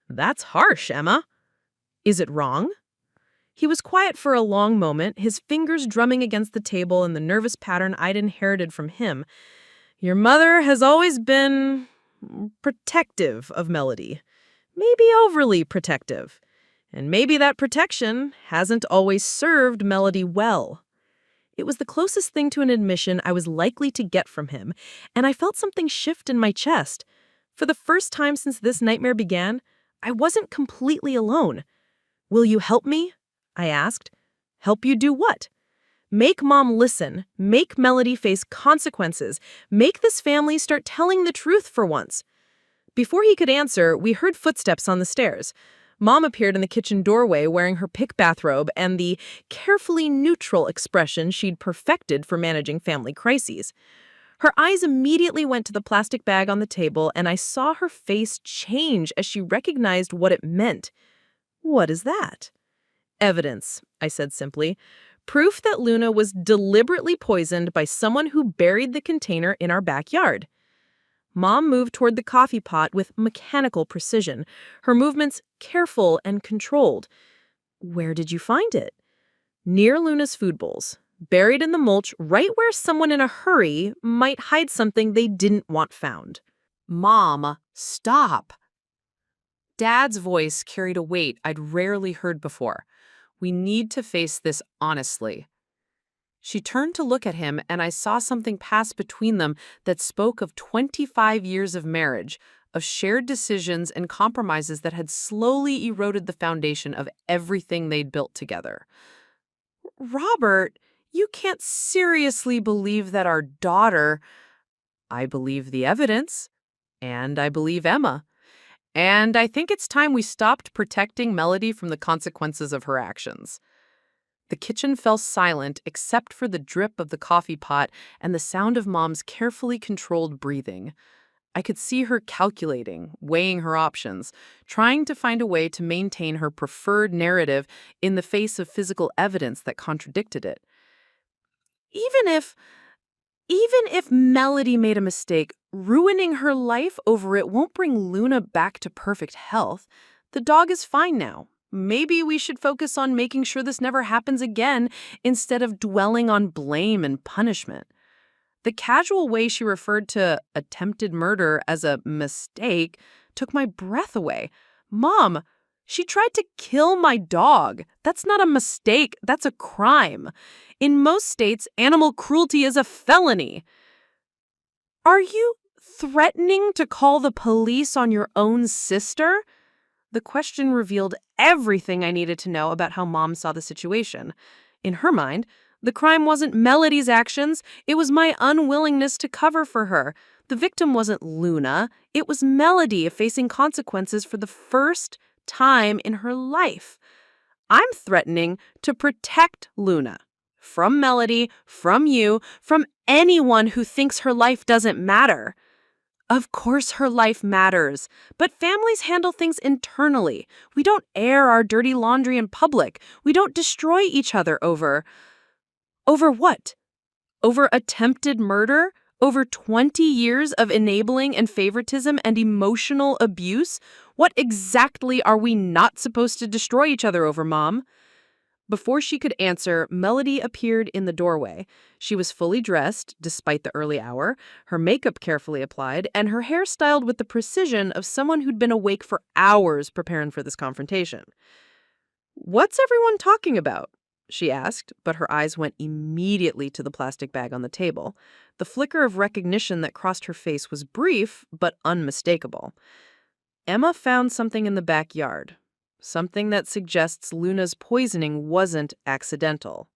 That's harsh, Emma. Is it wrong? He was quiet for a long moment, his fingers drumming against the table in the nervous pattern I'd inherited from him. Your mother has always been protective of Melody. Maybe overly protective. And maybe that protection hasn't always served Melody well. It was the closest thing to an admission I was likely to get from him, and I felt something shift in my chest. For the first time since this nightmare began, I wasn't completely alone. Will you help me? I asked. Help you do what? Make Mom listen. Make Melody face consequences. Make this family start telling the truth for once. Before he could answer, we heard footsteps on the stairs. Mom appeared in the kitchen doorway wearing her pink bathrobe and the carefully neutral expression she'd perfected for managing family crises. Her eyes immediately went to the plastic bag on the table, and I saw her face change as she recognized what it meant. What is that? Evidence, I said simply. Proof that Luna was deliberately poisoned by someone who buried the container in our backyard. Mom moved toward the coffee pot with mechanical precision, her movements careful and controlled. Where did you find it? Near Luna's food bowls, buried in the mulch right where someone in a hurry might hide something they didn't want found. Mom, stop. Dad's voice carried a weight I'd rarely heard before. We need to face this honestly. She turned to look at him, and I saw something pass between them that spoke of 25 years of marriage, of shared decisions and compromises that had slowly eroded the foundation of everything they'd built together. Robert, you can't seriously believe that our daughter... I believe the evidence, and I believe Emma. And I think it's time we stopped protecting Melody from the consequences of her actions. The kitchen fell silent except for the drip of the coffee pot and the sound of Mom's carefully controlled breathing. I could see her calculating, weighing her options, trying to find a way to maintain her preferred narrative in the face of physical evidence that contradicted it. Even if Melody made a mistake, ruining her life over it won't bring Luna back to perfect health. The dog is fine now. Maybe we should focus on making sure this never happens again instead of dwelling on blame and punishment. The casual way she referred to attempted murder as a mistake took my breath away. Mom, she tried to kill my dog. That's not a mistake. That's a crime. In most states, animal cruelty is a felony. Are you Threatening to call the police on your own sister? The question revealed everything I needed to know about how Mom saw the situation. In her mind, the crime wasn't Melody's actions, it was my unwillingness to cover for her. The victim wasn't Luna, it was Melody facing consequences for the first time in her life. I'm threatening to protect Luna. From Melody, from you, from anyone who thinks her life doesn't matter. Of course her life matters, but families handle things internally. We don't air our dirty laundry in public. We don't destroy each other over... Over what? Over attempted murder? Over 20 years of enabling and favoritism and emotional abuse? What exactly are we not supposed to destroy each other over, Mom? Before she could answer, Melody appeared in the doorway. She was fully dressed, despite the early hour, her makeup carefully applied, and her hair styled with the precision of someone who'd been awake for hours preparing for this confrontation. "What's everyone talking about?" she asked, but her eyes went immediately to the plastic bag on the table. The flicker of recognition that crossed her face was brief, but unmistakable. Emma found something in the backyard. Something that suggests Luna's poisoning wasn't accidental.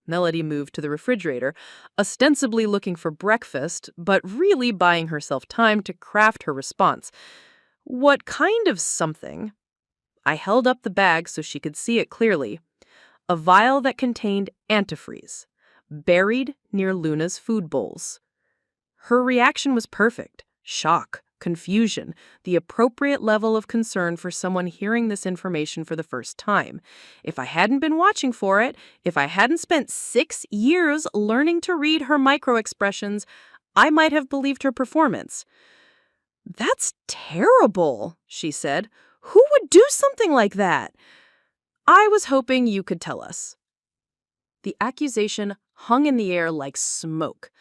Melody moved to the refrigerator, ostensibly looking for breakfast, but really buying herself time to craft her response. "What kind of something?" I held up the bag so she could see it clearly. A vial that contained antifreeze, buried near Luna's food bowls. Her reaction was perfect. Shock. Confusion, the appropriate level of concern for someone hearing this information for the first time. If I hadn't been watching for it, if I hadn't spent 6 years learning to read her micro-expressions, I might have believed her performance. "That's terrible," she said. "Who would do something like that?" "I was hoping you could tell us." The accusation hung in the air like smoke.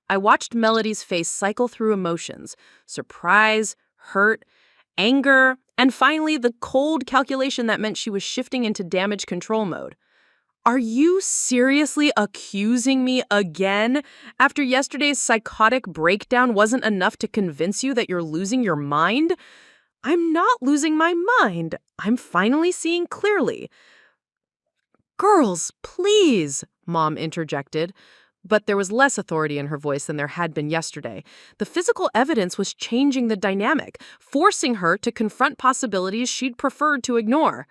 I watched Melody's face cycle through emotions: surprise, hurt, anger, and finally the cold calculation that meant she was shifting into damage control mode. "Are you seriously accusing me again? After yesterday's psychotic breakdown wasn't enough to convince you that you're losing your mind?" "I'm not losing my mind. I'm finally seeing clearly." "Girls, please," Mom interjected. But there was less authority in her voice than there had been yesterday. The physical evidence was changing the dynamic, forcing her to confront possibilities she'd preferred to ignore.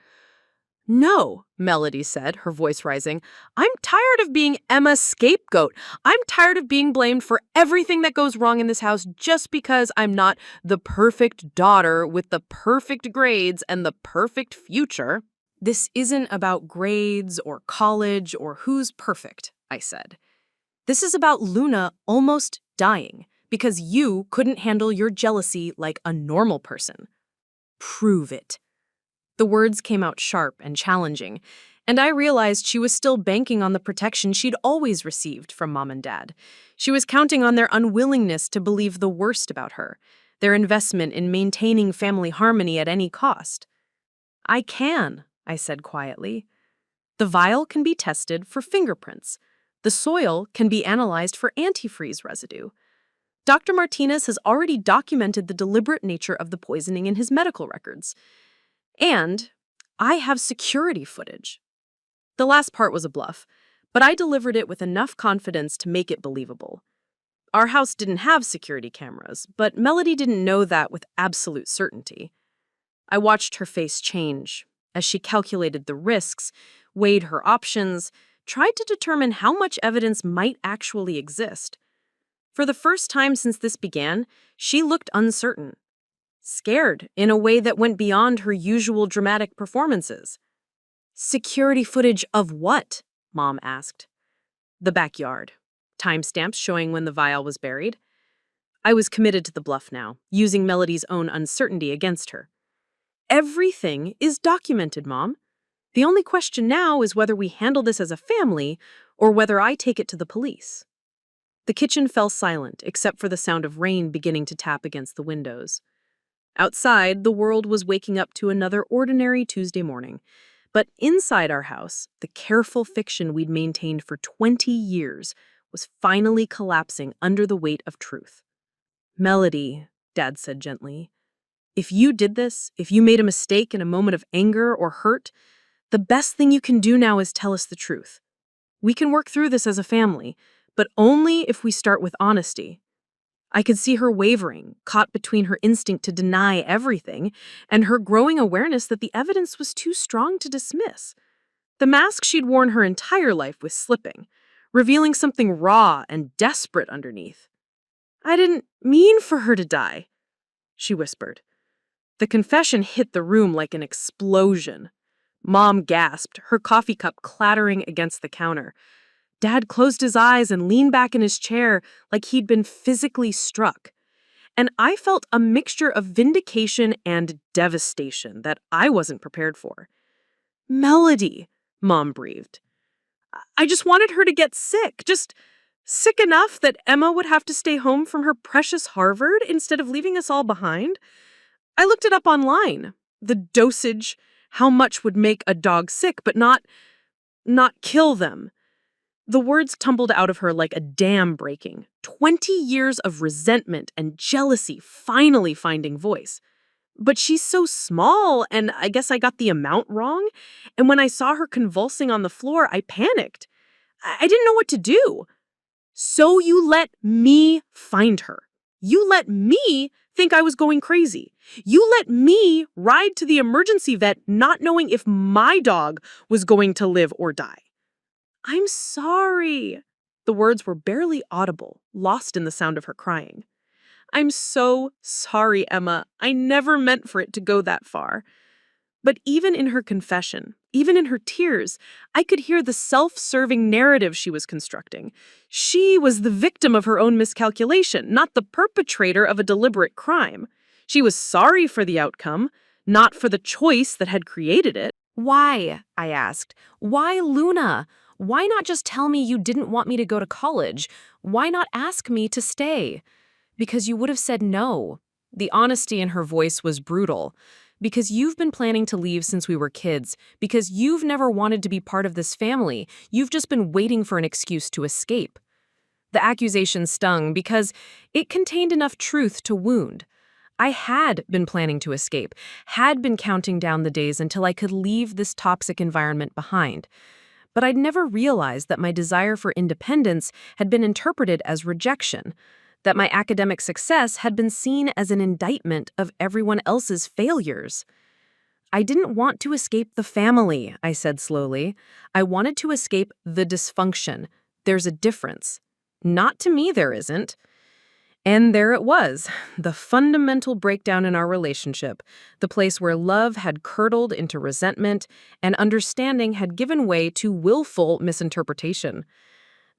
"No," Melody said, her voice rising. "I'm tired of being Emma's scapegoat. I'm tired of being blamed for everything that goes wrong in this house just because I'm not the perfect daughter with the perfect grades and the perfect future." "This isn't about grades or college or who's perfect," I said. "This is about Luna almost dying because you couldn't handle your jealousy like a normal person. Prove it." The words came out sharp and challenging, and I realized she was still banking on the protection she'd always received from Mom and Dad. She was counting on their unwillingness to believe the worst about her, their investment in maintaining family harmony at any cost. "I can," I said quietly. "The vial can be tested for fingerprints. The soil can be analyzed for antifreeze residue. Dr. Martinez has already documented the deliberate nature of the poisoning in his medical records. And I have security footage." The last part was a bluff, but I delivered it with enough confidence to make it believable. Our house didn't have security cameras, but Melody didn't know that with absolute certainty. I watched her face change as she calculated the risks, weighed her options, tried to determine how much evidence might actually exist. For the first time since this began, she looked uncertain, scared in a way that went beyond her usual dramatic performances. "Security footage of what?" Mom asked. "The backyard. Timestamps showing when the vial was buried." I was committed to the bluff now, using Melody's own uncertainty against her. "Everything is documented, Mom. The only question now is whether we handle this as a family or whether I take it to the police." The kitchen fell silent, except for the sound of rain beginning to tap against the windows. Outside, the world was waking up to another ordinary Tuesday morning. But inside our house, the careful fiction we'd maintained for 20 years was finally collapsing under the weight of truth. Melody, Dad said gently, if you did this, if you made a mistake in a moment of anger or hurt, the best thing you can do now is tell us the truth. We can work through this as a family, but only if we start with honesty. I could see her wavering, caught between her instinct to deny everything and her growing awareness that the evidence was too strong to dismiss. The mask she'd worn her entire life was slipping, revealing something raw and desperate underneath. I didn't mean for her to die, she whispered. The confession hit the room like an explosion. Mom gasped, her coffee cup clattering against the counter. Dad closed his eyes and leaned back in his chair like he'd been physically struck. And I felt a mixture of vindication and devastation that I wasn't prepared for. Melody, Mom breathed. I just wanted her to get sick, just sick enough that Emma would have to stay home from her precious Harvard instead of leaving us all behind. I looked it up online. The dosage, how much would make a dog sick, but not kill them. The words tumbled out of her like a dam breaking. 20 years of resentment and jealousy finally finding voice. But she's so small, and I guess I got the amount wrong. And when I saw her convulsing on the floor, I panicked. I didn't know what to do. So you let me find her. You let me think I was going crazy. You let me ride to the emergency vet not knowing if my dog was going to live or die. I'm sorry. The words were barely audible, lost in the sound of her crying. I'm so sorry, Emma. I never meant for it to go that far. But even in her confession, even in her tears, I could hear the self-serving narrative she was constructing. She was the victim of her own miscalculation, not the perpetrator of a deliberate crime. She was sorry for the outcome, not for the choice that had created it. Why? I asked. Why Luna? Why not just tell me you didn't want me to go to college? Why not ask me to stay? Because you would have said no. The honesty in her voice was brutal. Because you've been planning to leave since we were kids. Because you've never wanted to be part of this family. You've just been waiting for an excuse to escape. The accusation stung because it contained enough truth to wound. I had been planning to escape, had been counting down the days until I could leave this toxic environment behind. But I'd never realized that my desire for independence had been interpreted as rejection, that my academic success had been seen as an indictment of everyone else's failures. I didn't want to escape the family, I said slowly. I wanted to escape the dysfunction. There's a difference. Not to me, there isn't. And there it was, the fundamental breakdown in our relationship, the place where love had curdled into resentment and understanding had given way to willful misinterpretation.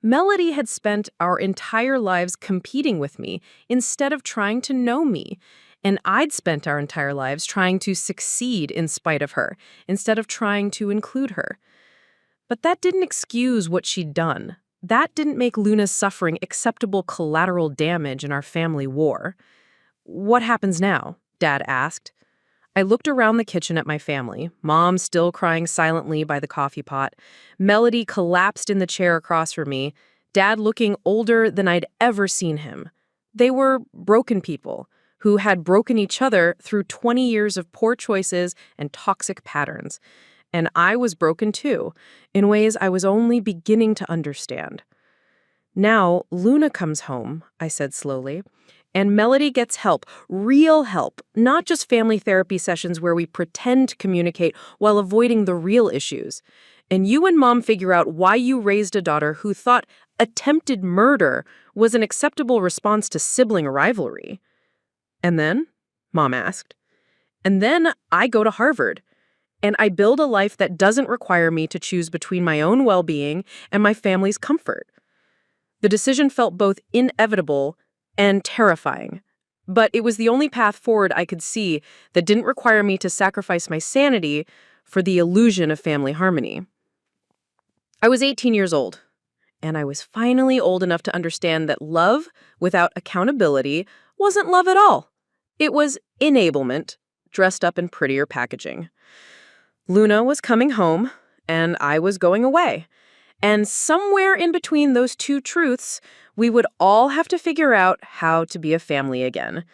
Melody had spent our entire lives competing with me instead of trying to know me, and I'd spent our entire lives trying to succeed in spite of her, instead of trying to include her. But that didn't excuse what she'd done. That didn't make Luna's suffering acceptable collateral damage in our family war. What happens now? Dad asked. I looked around the kitchen at my family, Mom still crying silently by the coffee pot, Melody collapsed in the chair across from me, Dad looking older than I'd ever seen him. They were broken people who had broken each other through 20 years of poor choices and toxic patterns. And I was broken too, in ways I was only beginning to understand. Now, Luna comes home, I said slowly, and Melody gets help, real help, not just family therapy sessions where we pretend to communicate while avoiding the real issues. And you and Mom figure out why you raised a daughter who thought attempted murder was an acceptable response to sibling rivalry. And then? Mom asked. And then I go to Harvard. And I build a life that doesn't require me to choose between my own well-being and my family's comfort. The decision felt both inevitable and terrifying, but it was the only path forward I could see that didn't require me to sacrifice my sanity for the illusion of family harmony. I was 18 years old, and I was finally old enough to understand that love without accountability wasn't love at all. It was enablement, dressed up in prettier packaging. Luna was coming home, and I was going away. And somewhere in between those two truths, we would all have to figure out how to be a family again.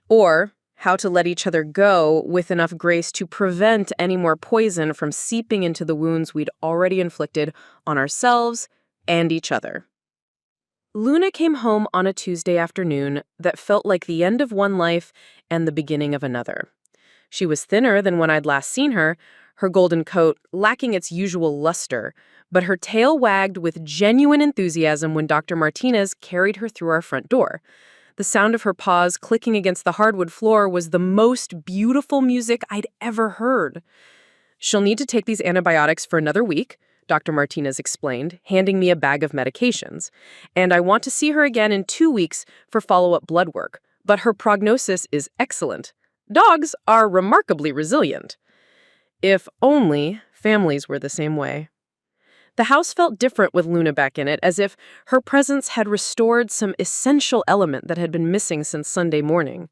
Or how to let each other go with enough grace to prevent any more poison from seeping into the wounds we'd already inflicted on ourselves and each other. Luna came home on a Tuesday afternoon that felt like the end of one life and the beginning of another. She was thinner than when I'd last seen her golden coat lacking its usual luster, but her tail wagged with genuine enthusiasm when Dr. Martinez carried her through our front door. The sound of her paws clicking against the hardwood floor was the most beautiful music I'd ever heard. "She'll need to take these antibiotics for another week," Dr. Martinez explained, handing me a bag of medications. "And I want to see her again in 2 weeks for follow-up blood work, but her prognosis is excellent. Dogs are remarkably resilient." If only families were the same way. The house felt different with Luna back in it, as if her presence had restored some essential element that had been missing since Sunday morning.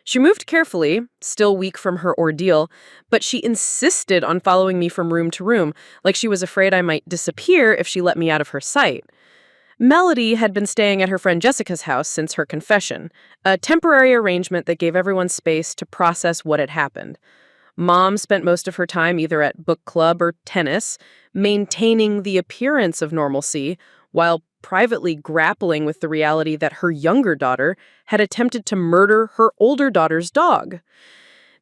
She moved carefully, still weak from her ordeal, but she insisted on following me from room to room, like she was afraid I might disappear if she let me out of her sight. Melody had been staying at her friend Jessica's house since her confession, a temporary arrangement that gave everyone space to process what had happened. Mom spent most of her time either at book club or tennis, maintaining the appearance of normalcy, while privately grappling with the reality that her younger daughter had attempted to murder her older daughter's dog.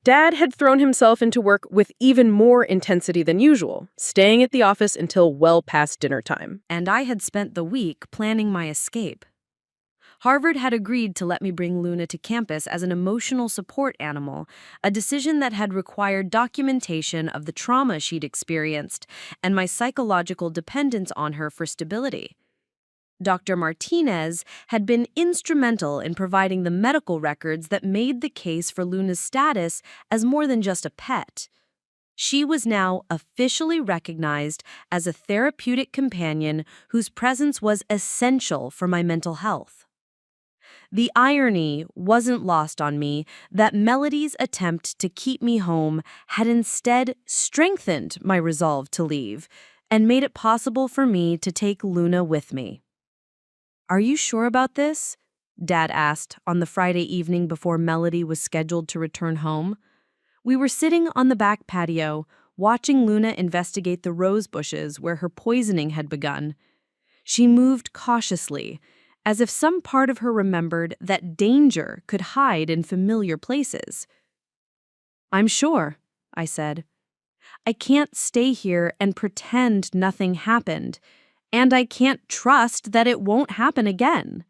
Dad had thrown himself into work with even more intensity than usual, staying at the office until well past dinner time. And I had spent the week planning my escape. Harvard had agreed to let me bring Luna to campus as an emotional support animal, a decision that had required documentation of the trauma she'd experienced and my psychological dependence on her for stability. Dr. Martinez had been instrumental in providing the medical records that made the case for Luna's status as more than just a pet. She was now officially recognized as a therapeutic companion whose presence was essential for my mental health. The irony wasn't lost on me that Melody's attempt to keep me home had instead strengthened my resolve to leave and made it possible for me to take Luna with me. "Are you sure about this?" Dad asked on the Friday evening before Melody was scheduled to return home. We were sitting on the back patio, watching Luna investigate the rose bushes where her poisoning had begun. She moved cautiously, as if some part of her remembered that danger could hide in familiar places. "I'm sure," I said. "I can't stay here and pretend nothing happened, and I can't trust that it won't happen again."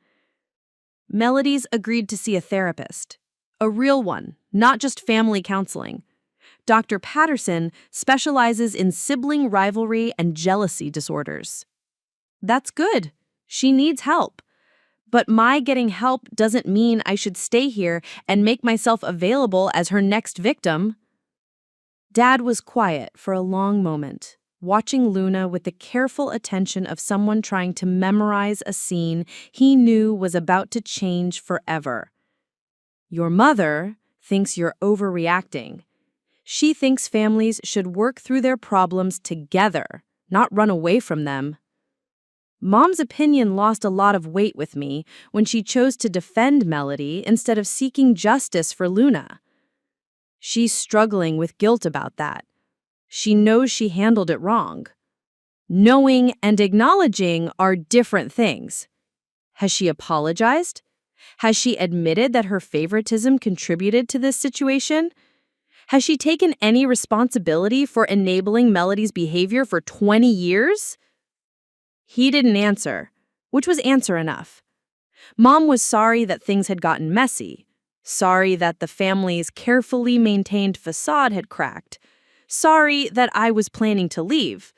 Melody's agreed to see a therapist, a real one, not just family counseling. Dr. Patterson specializes in sibling rivalry and jealousy disorders. That's good. She needs help. But my getting help doesn't mean I should stay here and make myself available as her next victim. Dad was quiet for a long moment, watching Luna with the careful attention of someone trying to memorize a scene he knew was about to change forever. "Your mother thinks you're overreacting. She thinks families should work through their problems together, not run away from them." Mom's opinion lost a lot of weight with me when she chose to defend Melody instead of seeking justice for Luna. She's struggling with guilt about that. She knows she handled it wrong. Knowing and acknowledging are different things. Has she apologized? Has she admitted that her favoritism contributed to this situation? Has she taken any responsibility for enabling Melody's behavior for 20 years? He didn't answer, which was answer enough. Mom was sorry that things had gotten messy, sorry that the family's carefully maintained facade had cracked, sorry that I was planning to leave.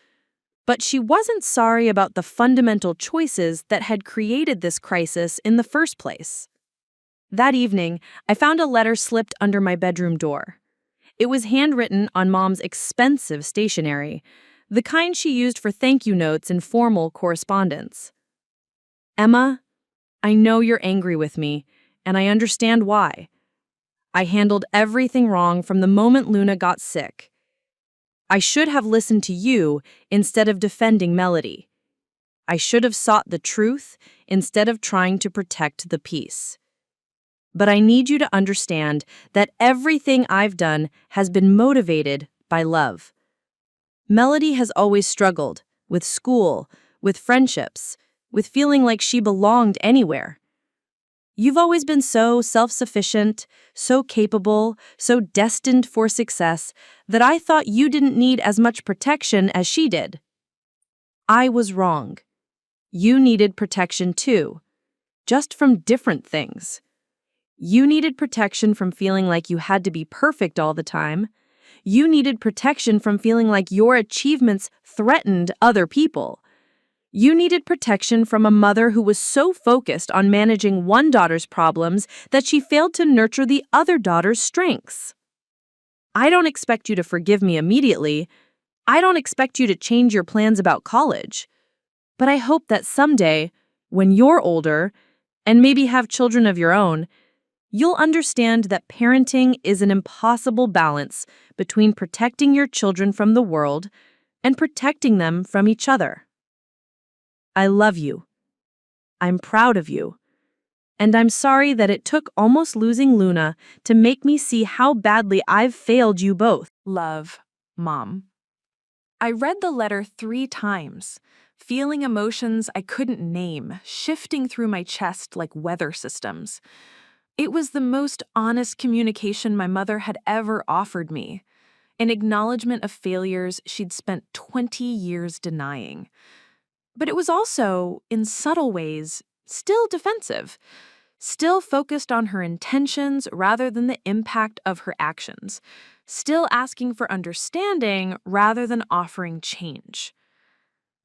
But she wasn't sorry about the fundamental choices that had created this crisis in the first place. That evening, I found a letter slipped under my bedroom door. It was handwritten on Mom's expensive stationery, the kind she used for thank you notes and formal correspondence. "Emma, I know you're angry with me, and I understand why. I handled everything wrong from the moment Luna got sick. I should have listened to you instead of defending Melody. I should have sought the truth instead of trying to protect the peace. But I need you to understand that everything I've done has been motivated by love. Melody has always struggled with school, with friendships, with feeling like she belonged anywhere. You've always been so self-sufficient, so capable, so destined for success that I thought you didn't need as much protection as she did. I was wrong. You needed protection too, just from different things. You needed protection from feeling like you had to be perfect all the time. You needed protection from feeling like your achievements threatened other people. You needed protection from a mother who was so focused on managing one daughter's problems that she failed to nurture the other daughter's strengths. I don't expect you to forgive me immediately. I don't expect you to change your plans about college. But I hope that someday, when you're older, and maybe have children of your own, you'll understand that parenting is an impossible balance between protecting your children from the world and protecting them from each other. I love you. I'm proud of you. And I'm sorry that it took almost losing Luna to make me see how badly I've failed you both. Love, Mom. I read the letter 3 times, feeling emotions I couldn't name, shifting through my chest like weather systems. It was the most honest communication my mother had ever offered me, an acknowledgement of failures she'd spent 20 years denying. But it was also, in subtle ways, still defensive, still focused on her intentions rather than the impact of her actions, still asking for understanding rather than offering change.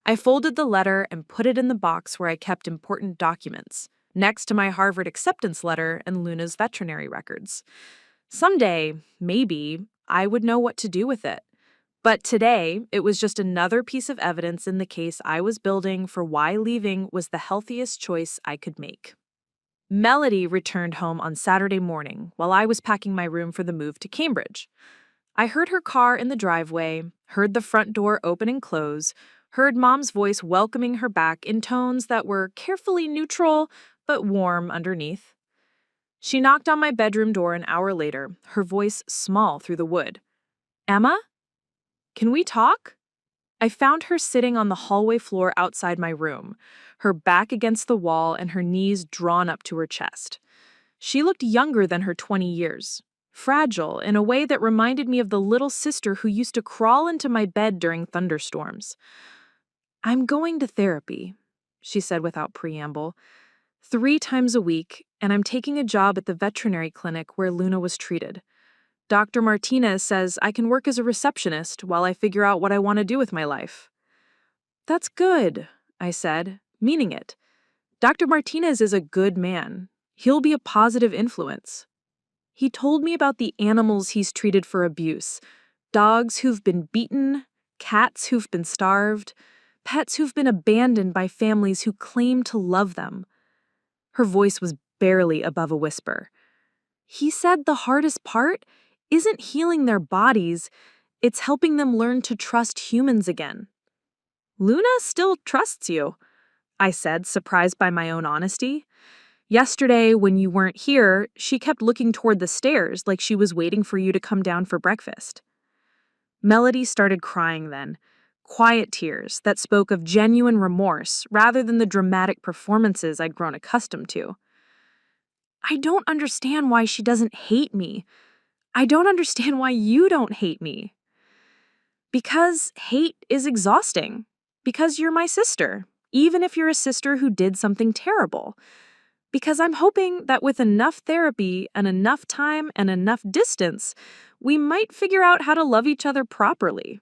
I folded the letter and put it in the box where I kept important documents, next to my Harvard acceptance letter and Luna's veterinary records. Someday, maybe, I would know what to do with it. But today, it was just another piece of evidence in the case I was building for why leaving was the healthiest choice I could make. Melody returned home on Saturday morning while I was packing my room for the move to Cambridge. I heard her car in the driveway, heard the front door open and close, heard Mom's voice welcoming her back in tones that were carefully neutral but warm underneath. She knocked on my bedroom door an hour later, her voice small through the wood. "Emma? Can we talk?" I found her sitting on the hallway floor outside my room, her back against the wall and her knees drawn up to her chest. She looked younger than her 20 years, fragile in a way that reminded me of the little sister who used to crawl into my bed during thunderstorms. "I'm going to therapy," she said without preamble, 3 times a week, and I'm taking a job at the veterinary clinic where Luna was treated. Dr. Martinez says I can work as a receptionist while I figure out what I want to do with my life. "That's good," I said, meaning it. Dr. Martinez is a good man. He'll be a positive influence. He told me about the animals he's treated for abuse, dogs who've been beaten, cats who've been starved, pets who've been abandoned by families who claim to love them. Her voice was barely above a whisper. He said the hardest part isn't healing their bodies, it's helping them learn to trust humans again. "Luna still trusts you," I said, surprised by my own honesty. "Yesterday, when you weren't here, she kept looking toward the stairs like she was waiting for you to come down for breakfast." Melody started crying then, quiet tears that spoke of genuine remorse rather than the dramatic performances I'd grown accustomed to. "I don't understand why she doesn't hate me. I don't understand why you don't hate me." "Because hate is exhausting. Because you're my sister, even if you're a sister who did something terrible. Because I'm hoping that with enough therapy and enough time and enough distance, we might figure out how to love each other properly.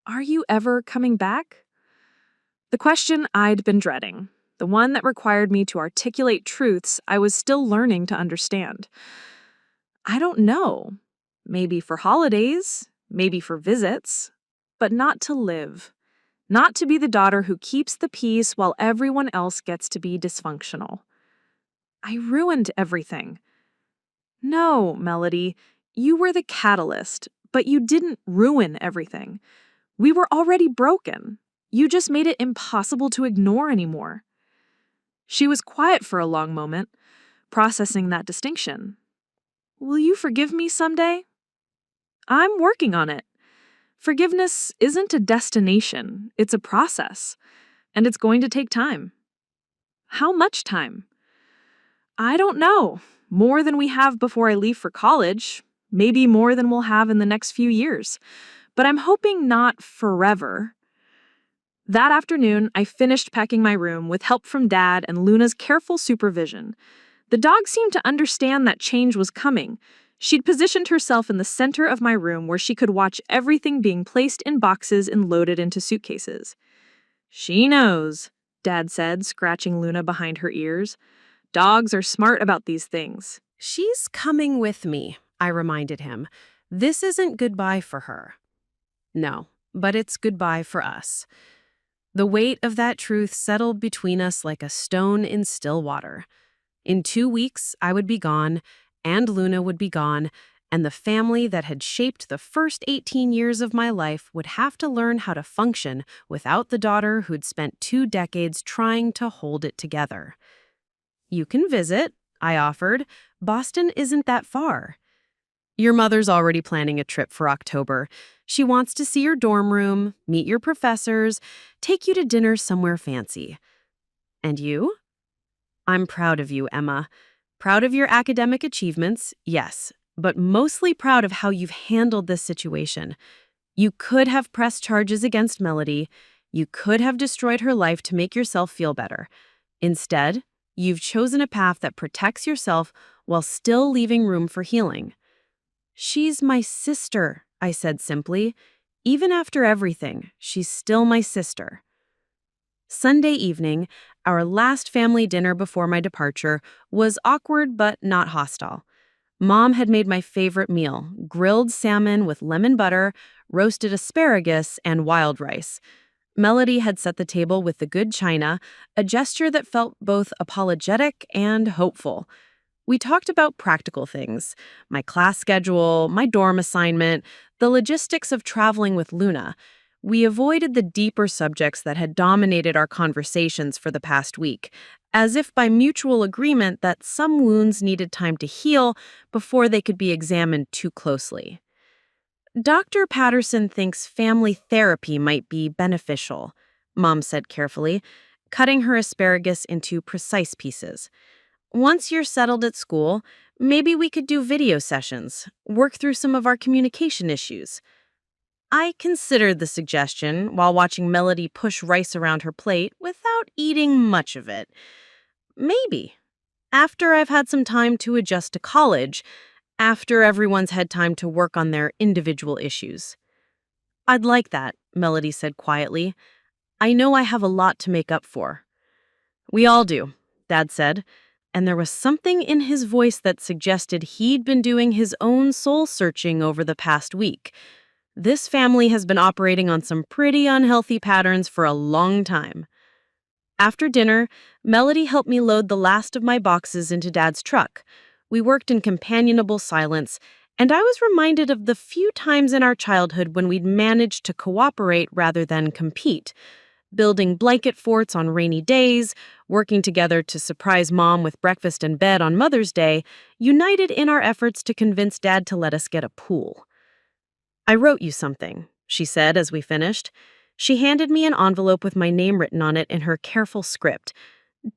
Are you ever coming back?" The question I'd been dreading, the one that required me to articulate truths I was still learning to understand. "I don't know. Maybe for holidays, maybe for visits, but not to live. Not to be the daughter who keeps the peace while everyone else gets to be dysfunctional. I ruined everything." "No, Melody, you were the catalyst, but you didn't ruin everything. We were already broken. You just made it impossible to ignore anymore." She was quiet for a long moment, processing that distinction. "Will you forgive me someday?" "I'm working on it. Forgiveness isn't a destination, it's a process, and it's going to take time." "How much time?" "I don't know. More than we have before I leave for college, maybe more than we'll have in the next few years. But I'm hoping not forever." That afternoon, I finished packing my room with help from Dad and Luna's careful supervision. The dog seemed to understand that change was coming. She'd positioned herself in the center of my room where she could watch everything being placed in boxes and loaded into suitcases. "She knows," Dad said, scratching Luna behind her ears. "Dogs are smart about these things." "She's coming with me," I reminded him. "This isn't goodbye for her." "No, but it's goodbye for us." The weight of that truth settled between us like a stone in still water. In 2 weeks, I would be gone, and Luna would be gone, and the family that had shaped the first 18 years of my life would have to learn how to function without the daughter who'd spent 2 decades trying to hold it together. "You can visit," I offered. "Boston isn't that far." "Your mother's already planning a trip for October. She wants to see your dorm room, meet your professors, take you to dinner somewhere fancy." "And you?" "I'm proud of you, Emma. Proud of your academic achievements, yes, but mostly proud of how you've handled this situation. You could have pressed charges against Melody. You could have destroyed her life to make yourself feel better. Instead, you've chosen a path that protects yourself while still leaving room for healing." "She's my sister," I said simply. "Even after everything, she's still my sister." Sunday evening, our last family dinner before my departure, was awkward but not hostile. Mom had made my favorite meal, grilled salmon with lemon butter, roasted asparagus, and wild rice. Melody had set the table with the good china, a gesture that felt both apologetic and hopeful. We talked about practical things, my class schedule, my dorm assignment, the logistics of traveling with Luna. We avoided the deeper subjects that had dominated our conversations for the past week, as if by mutual agreement that some wounds needed time to heal before they could be examined too closely. "Dr. Patterson thinks family therapy might be beneficial," Mom said carefully, cutting her asparagus into precise pieces. "Once you're settled at school, maybe we could do video sessions, work through some of our communication issues." I considered the suggestion while watching Melody push rice around her plate without eating much of it. Maybe. After I've had some time to adjust to college, after everyone's had time to work on their individual issues. "I'd like that," Melody said quietly. "I know I have a lot to make up for." "We all do," Dad said, and there was something in his voice that suggested he'd been doing his own soul-searching over the past week. This family has been operating on some pretty unhealthy patterns for a long time. After dinner, Melody helped me load the last of my boxes into Dad's truck. We worked in companionable silence, and I was reminded of the few times in our childhood when we'd managed to cooperate rather than compete. Building blanket forts on rainy days, working together to surprise Mom with breakfast and bed on Mother's Day, united in our efforts to convince Dad to let us get a pool. "I wrote you something," she said as we finished. She handed me an envelope with my name written on it in her careful script.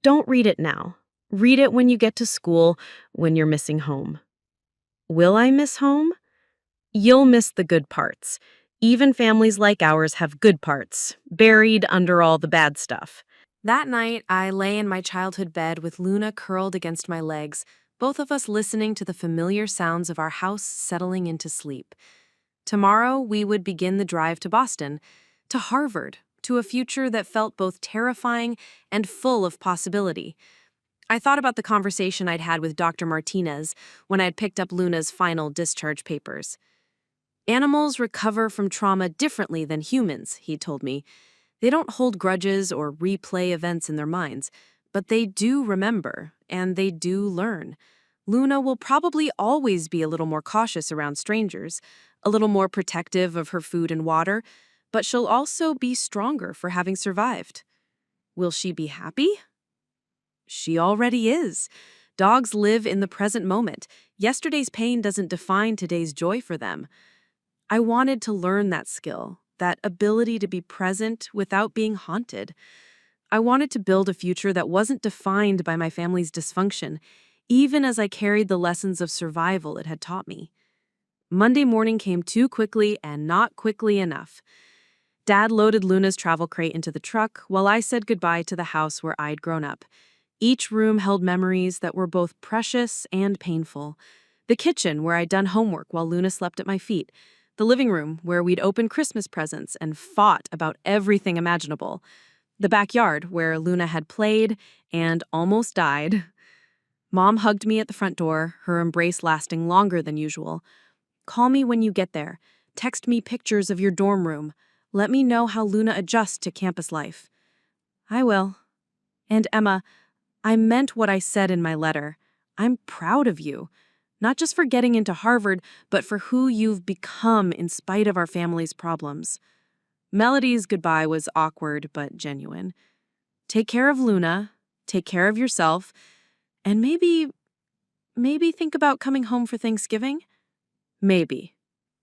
"Don't read it now. Read it when you get to school, when you're missing home." Will I miss home? You'll miss the good parts. Even families like ours have good parts, buried under all the bad stuff. That night, I lay in my childhood bed with Luna curled against my legs, both of us listening to the familiar sounds of our house settling into sleep. Tomorrow, we would begin the drive to Boston, to Harvard, to a future that felt both terrifying and full of possibility. I thought about the conversation I'd had with Dr. Martinez when I had picked up Luna's final discharge papers. Animals recover from trauma differently than humans, he told me. They don't hold grudges or replay events in their minds, but they do remember, and they do learn. Luna will probably always be a little more cautious around strangers, a little more protective of her food and water, but she'll also be stronger for having survived. Will she be happy? She already is. Dogs live in the present moment. Yesterday's pain doesn't define today's joy for them. I wanted to learn that skill, that ability to be present without being haunted. I wanted to build a future that wasn't defined by my family's dysfunction, even as I carried the lessons of survival it had taught me. Monday morning came too quickly and not quickly enough. Dad loaded Luna's travel crate into the truck while I said goodbye to the house where I'd grown up. Each room held memories that were both precious and painful. The kitchen, where I'd done homework while Luna slept at my feet. The living room, where we'd opened Christmas presents and fought about everything imaginable. The backyard, where Luna had played and almost died. Mom hugged me at the front door, her embrace lasting longer than usual. "Call me when you get there. Text me pictures of your dorm room. Let me know how Luna adjusts to campus life." "I will." "And Emma, I meant what I said in my letter. I'm proud of you. Not just for getting into Harvard, but for who you've become in spite of our family's problems." Melody's goodbye was awkward but genuine. "Take care of Luna, take care of yourself, and maybe think about coming home for Thanksgiving?" "Maybe,"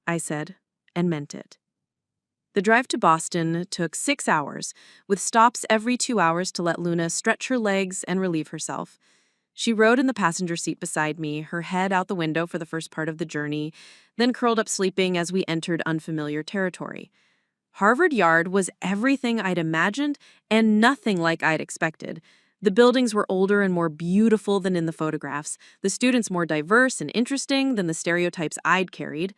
I said, and meant it. The drive to Boston took 6 hours, with stops every 2 hours to let Luna stretch her legs and relieve herself. She rode in the passenger seat beside me, her head out the window for the first part of the journey, then curled up sleeping as we entered unfamiliar territory. Harvard Yard was everything I'd imagined and nothing like I'd expected. The buildings were older and more beautiful than in the photographs, the students more diverse and interesting than the stereotypes I'd carried.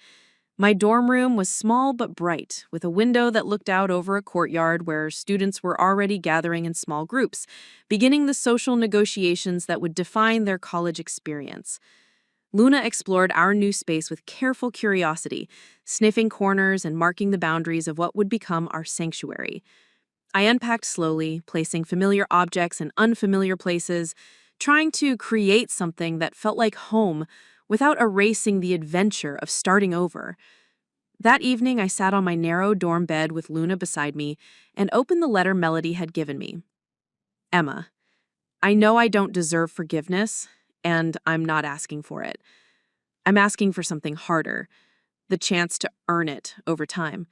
My dorm room was small but bright, with a window that looked out over a courtyard where students were already gathering in small groups, beginning the social negotiations that would define their college experience. Luna explored our new space with careful curiosity, sniffing corners and marking the boundaries of what would become our sanctuary. I unpacked slowly, placing familiar objects in unfamiliar places, trying to create something that felt like home without erasing the adventure of starting over. That evening, I sat on my narrow dorm bed with Luna beside me and opened the letter Melody had given me. "Emma, I know I don't deserve forgiveness, and I'm not asking for it. I'm asking for something harder, the chance to earn it over time.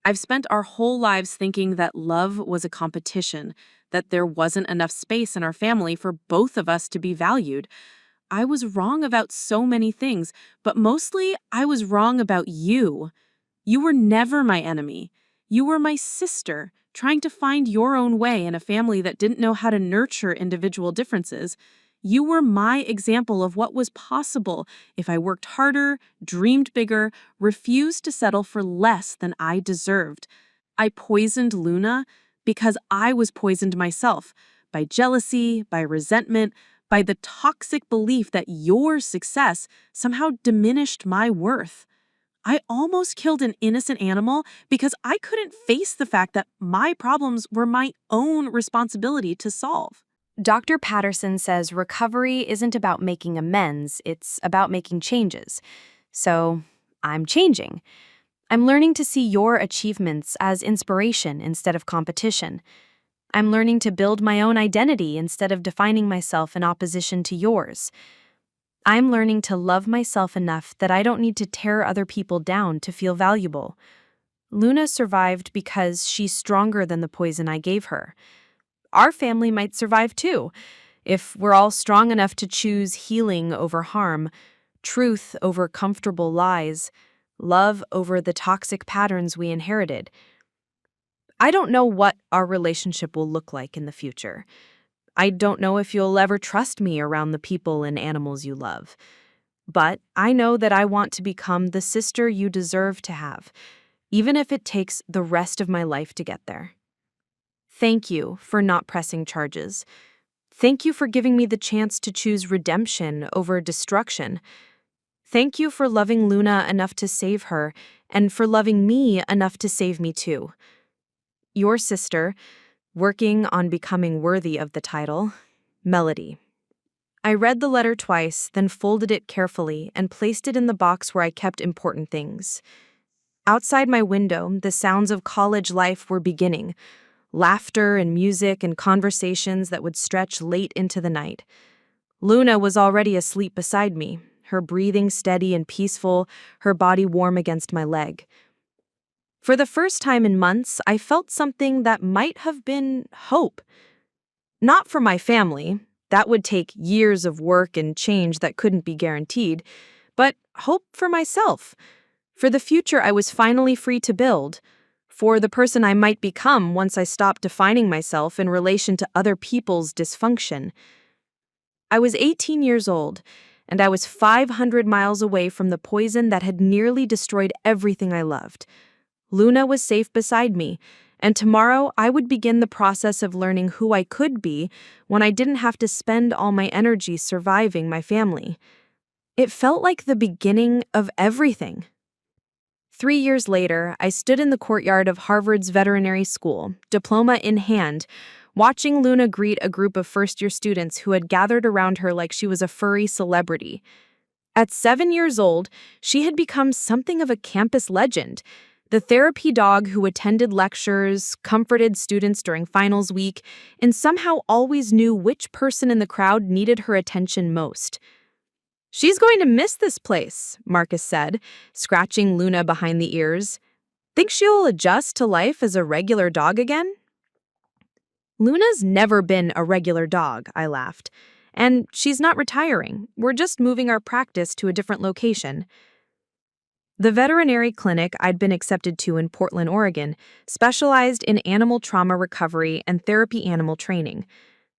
I've spent our whole lives thinking that love was a competition, that there wasn't enough space in our family for both of us to be valued. I was wrong about so many things, but mostly I was wrong about you. You were never my enemy. You were my sister, trying to find your own way in a family that didn't know how to nurture individual differences. You were my example of what was possible if I worked harder, dreamed bigger, refused to settle for less than I deserved. I poisoned Luna because I was poisoned myself, by jealousy, by resentment, by the toxic belief that your success somehow diminished my worth. I almost killed an innocent animal because I couldn't face the fact that my problems were my own responsibility to solve." Dr. Patterson says recovery isn't about making amends, it's about making changes. So, I'm changing. I'm learning to see your achievements as inspiration instead of competition. I'm learning to build my own identity instead of defining myself in opposition to yours. I'm learning to love myself enough that I don't need to tear other people down to feel valuable. Luna survived because she's stronger than the poison I gave her. Our family might survive too, if we're all strong enough to choose healing over harm, truth over comfortable lies, love over the toxic patterns we inherited. I don't know what our relationship will look like in the future. I don't know if you'll ever trust me around the people and animals you love. But I know that I want to become the sister you deserve to have, even if it takes the rest of my life to get there. Thank you for not pressing charges. Thank you for giving me the chance to choose redemption over destruction. Thank you for loving Luna enough to save her, and for loving me enough to save me too. Your sister, working on becoming worthy of the title, Melody. I read the letter twice, then folded it carefully and placed it in the box where I kept important things. Outside my window, the sounds of college life were beginning. Laughter and music and conversations that would stretch late into the night. Luna was already asleep beside me, her breathing steady and peaceful, her body warm against my leg. For the first time in months, I felt something that might have been hope. Not for my family. That would take years of work and change that couldn't be guaranteed. But hope for myself. For the future I was finally free to build. For the person I might become once I stopped defining myself in relation to other people's dysfunction. I was 18 years old, and I was 500 miles away from the poison that had nearly destroyed everything I loved. Luna was safe beside me, and tomorrow I would begin the process of learning who I could be when I didn't have to spend all my energy surviving my family. It felt like the beginning of everything. 3 years later, I stood in the courtyard of Harvard's veterinary school, diploma in hand, watching Luna greet a group of first-year students who had gathered around her like she was a furry celebrity. At 7 years old, she had become something of a campus legend, the therapy dog who attended lectures, comforted students during finals week, and somehow always knew which person in the crowd needed her attention most. "She's going to miss this place," Marcus said, scratching Luna behind the ears. "Think she'll adjust to life as a regular dog again?" "Luna's never been a regular dog," I laughed. "And she's not retiring. We're just moving our practice to a different location." The veterinary clinic I'd been accepted to in Portland, Oregon, specialized in animal trauma recovery and therapy animal training.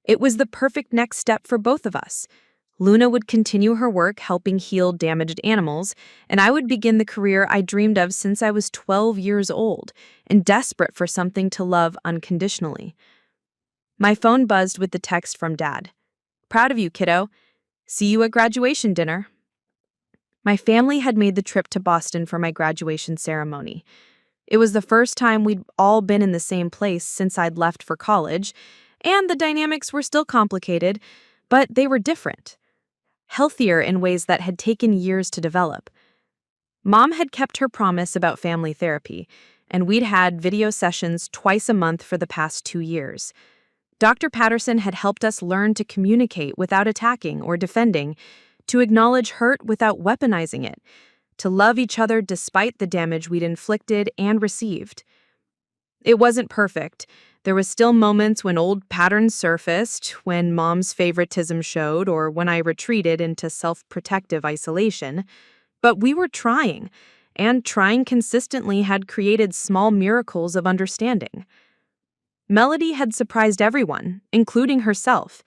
It was the perfect next step for both of us. Luna would continue her work helping heal damaged animals, and I would begin the career I dreamed of since I was 12 years old and desperate for something to love unconditionally. My phone buzzed with the text from Dad. "Proud of you, kiddo. See you at graduation dinner." My family had made the trip to Boston for my graduation ceremony. It was the first time we'd all been in the same place since I'd left for college, and the dynamics were still complicated, but they were different. Healthier in ways that had taken years to develop. Mom had kept her promise about family therapy, and we'd had video sessions twice a month for the past 2 years. Dr. Patterson had helped us learn to communicate without attacking or defending, to acknowledge hurt without weaponizing it, to love each other despite the damage we'd inflicted and received. It wasn't perfect. There was still moments when old patterns surfaced, when Mom's favoritism showed, or when I retreated into self-protective isolation. But we were trying, and trying consistently had created small miracles of understanding. Melody had surprised everyone, including herself.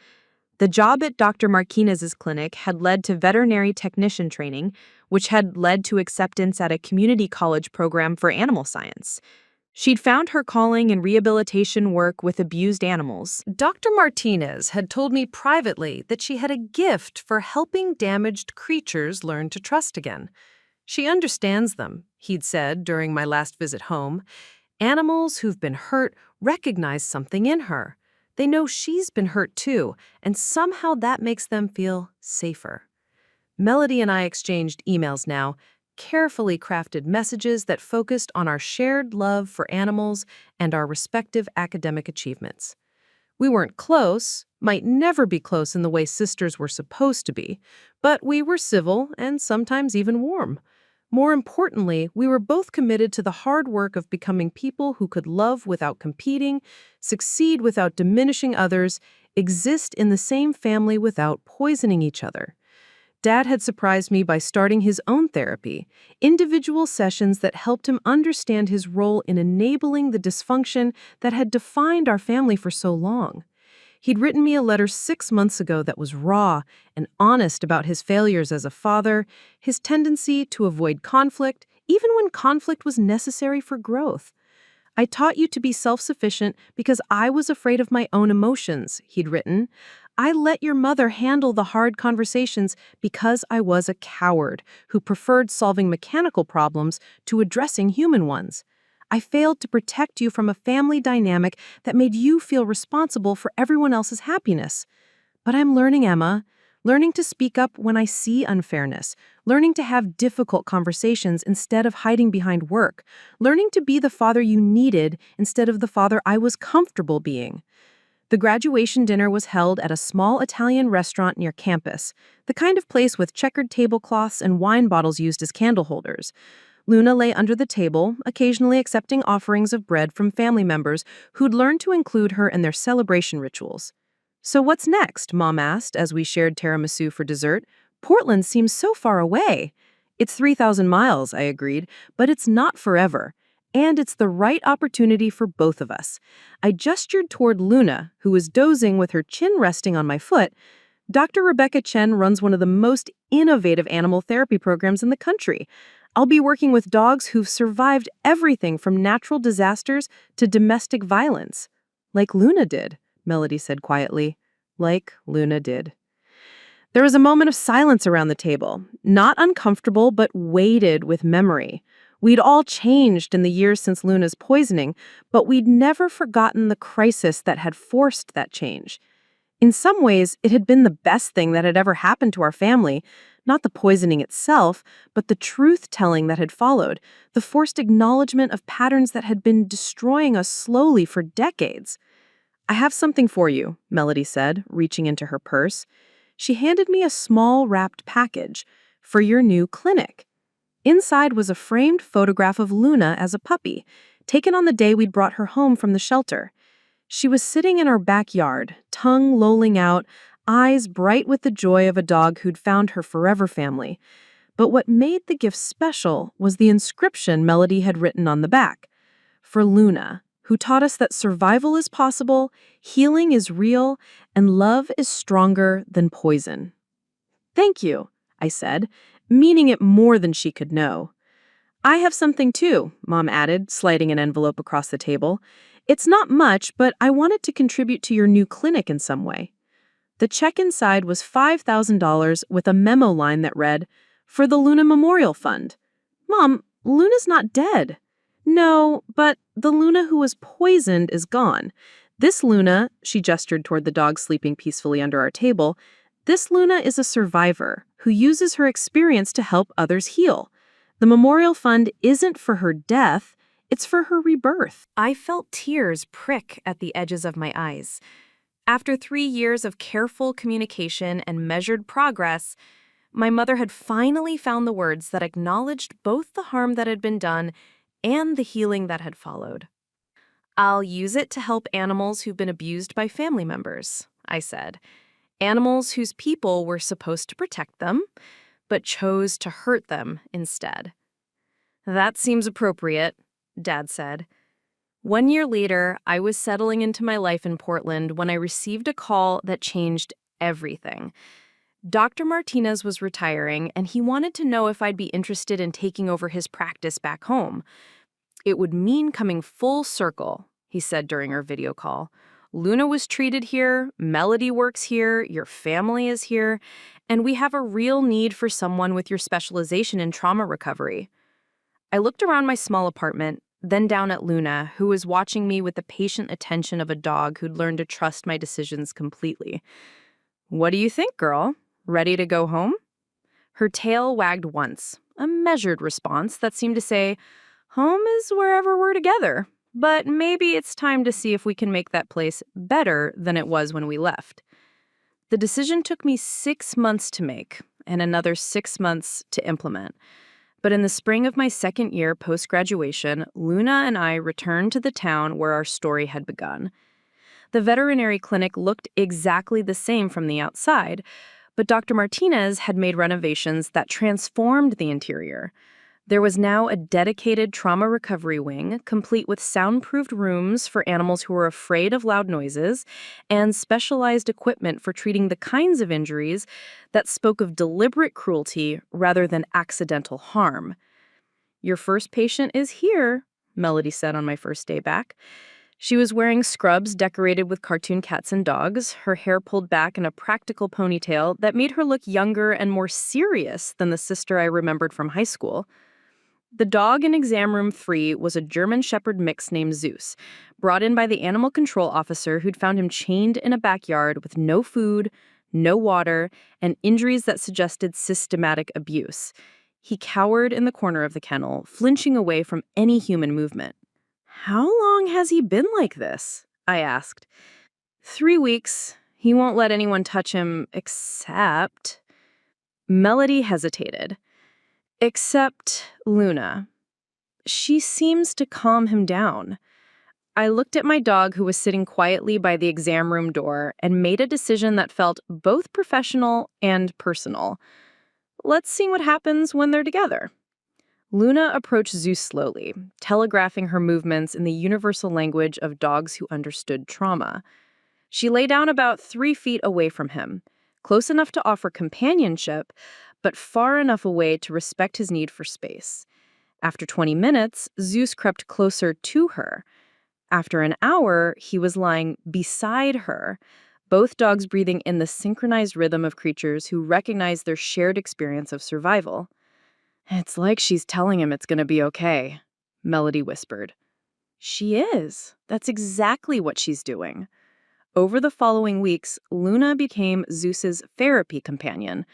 The job at Dr. Martinez's clinic had led to veterinary technician training, which had led to acceptance at a community college program for animal science. She'd found her calling in rehabilitation work with abused animals. Dr. Martinez had told me privately that she had a gift for helping damaged creatures learn to trust again. "She understands them," he'd said during my last visit home. "Animals who've been hurt recognize something in her. They know she's been hurt too, and somehow that makes them feel safer." Melody and I exchanged emails now, carefully crafted messages that focused on our shared love for animals and our respective academic achievements. We weren't close, might never be close in the way sisters were supposed to be, but we were civil and sometimes even warm. More importantly, we were both committed to the hard work of becoming people who could love without competing, succeed without diminishing others, exist in the same family without poisoning each other. Dad had surprised me by starting his own therapy, individual sessions that helped him understand his role in enabling the dysfunction that had defined our family for so long. He'd written me a letter 6 months ago that was raw and honest about his failures as a father, his tendency to avoid conflict, even when conflict was necessary for growth. "I taught you to be self-sufficient because I was afraid of my own emotions," he'd written. "I let your mother handle the hard conversations because I was a coward who preferred solving mechanical problems to addressing human ones. I failed to protect you from a family dynamic that made you feel responsible for everyone else's happiness. But I'm learning, Emma. learning to speak up when I see unfairness, learning to have difficult conversations instead of hiding behind work, learning to be the father you needed instead of the father I was comfortable being. The graduation dinner was held at a small Italian restaurant near campus, the kind of place with checkered tablecloths and wine bottles used as candle holders. Luna lay under the table, occasionally accepting offerings of bread from family members who'd learned to include her in their celebration rituals. "So what's next?" Mom asked as we shared tiramisu for dessert. "Portland seems so far away." "It's 3,000 miles," I agreed, "but it's not forever. And it's the right opportunity for both of us." I gestured toward Luna, who was dozing with her chin resting on my foot. "Dr. Rebecca Chen runs one of the most innovative animal therapy programs in the country. I'll be working with dogs who've survived everything from natural disasters to domestic violence." "Like Luna did," Melody said quietly. "Like Luna did." There was a moment of silence around the table, not uncomfortable but weighted with memory. We'd all changed in the years since Luna's poisoning, but we'd never forgotten the crisis that had forced that change. In some ways, it had been the best thing that had ever happened to our family, not the poisoning itself, but the truth-telling that had followed, the forced acknowledgement of patterns that had been destroying us slowly for decades. "I have something for you," Melody said, reaching into her purse. She handed me a small wrapped package for your new clinic. Inside was a framed photograph of Luna as a puppy, taken on the day we'd brought her home from the shelter. She was sitting in our backyard, tongue lolling out, eyes bright with the joy of a dog who'd found her forever family. But what made the gift special was the inscription Melody had written on the back. "For Luna, who taught us that survival is possible, healing is real, and love is stronger than poison." "Thank you," I said, meaning it more than she could know. "I have something too," Mom added, sliding an envelope across the table. "It's not much, but I wanted to contribute to your new clinic in some way." The check inside was $5,000 with a memo line that read, "For the Luna Memorial Fund." "Mom, Luna's not dead." "No, but the Luna who was poisoned is gone. This Luna," she gestured toward the dog sleeping peacefully under our table, "this Luna is a survivor who uses her experience to help others heal. The Memorial Fund isn't for her death, it's for her rebirth." I felt tears prick at the edges of my eyes. After 3 years of careful communication and measured progress, my mother had finally found the words that acknowledged both the harm that had been done and the healing that had followed. "I'll use it to help animals who've been abused by family members," I said. "Animals whose people were supposed to protect them, but chose to hurt them instead." "That seems appropriate," Dad said. 1 year later, I was settling into my life in Portland when I received a call that changed everything. Dr. Martinez was retiring, and he wanted to know if I'd be interested in taking over his practice back home. "It would mean coming full circle," he said during our video call. "Luna was treated here, Melody works here, your family is here, and we have a real need for someone with your specialization in trauma recovery." I looked around my small apartment, then down at Luna, who was watching me with the patient attention of a dog who'd learned to trust my decisions completely. "What do you think, girl? Ready to go home?" Her tail wagged once, a measured response that seemed to say, "Home is wherever we're together, but maybe it's time to see if we can make that place better than it was when we left." The decision took me 6 months to make, and another 6 months to implement. But in the spring of my second year post-graduation, Luna and I returned to the town where our story had begun. The veterinary clinic looked exactly the same from the outside, but Dr. Martinez had made renovations that transformed the interior. There was now a dedicated trauma recovery wing, complete with soundproofed rooms for animals who were afraid of loud noises, and specialized equipment for treating the kinds of injuries that spoke of deliberate cruelty rather than accidental harm. "Your first patient is here," Melody said on my first day back. She was wearing scrubs decorated with cartoon cats and dogs, her hair pulled back in a practical ponytail that made her look younger and more serious than the sister I remembered from high school. The dog in exam room 3 was a German Shepherd mix named Zeus, brought in by the animal control officer who'd found him chained in a backyard with no food, no water, and injuries that suggested systematic abuse. He cowered in the corner of the kennel, flinching away from any human movement. "How long has he been like this?" I asked. 3 weeks. He won't let anyone touch him except... Melody hesitated. Except Luna. She seems to calm him down. I looked at my dog, who was sitting quietly by the exam room door, and made a decision that felt both professional and personal. Let's see what happens when they're together. Luna approached Zeus slowly, telegraphing her movements in the universal language of dogs who understood trauma. She lay down about 3 feet away from him, close enough to offer companionship, but far enough away to respect his need for space. After 20 minutes, Zeus crept closer to her. After an hour, he was lying beside her, both dogs breathing in the synchronized rhythm of creatures who recognize their shared experience of survival. "It's like she's telling him it's going to be okay," Melody whispered. "She is. That's exactly what she's doing." Over the following weeks, Luna became Zeus's therapy companion.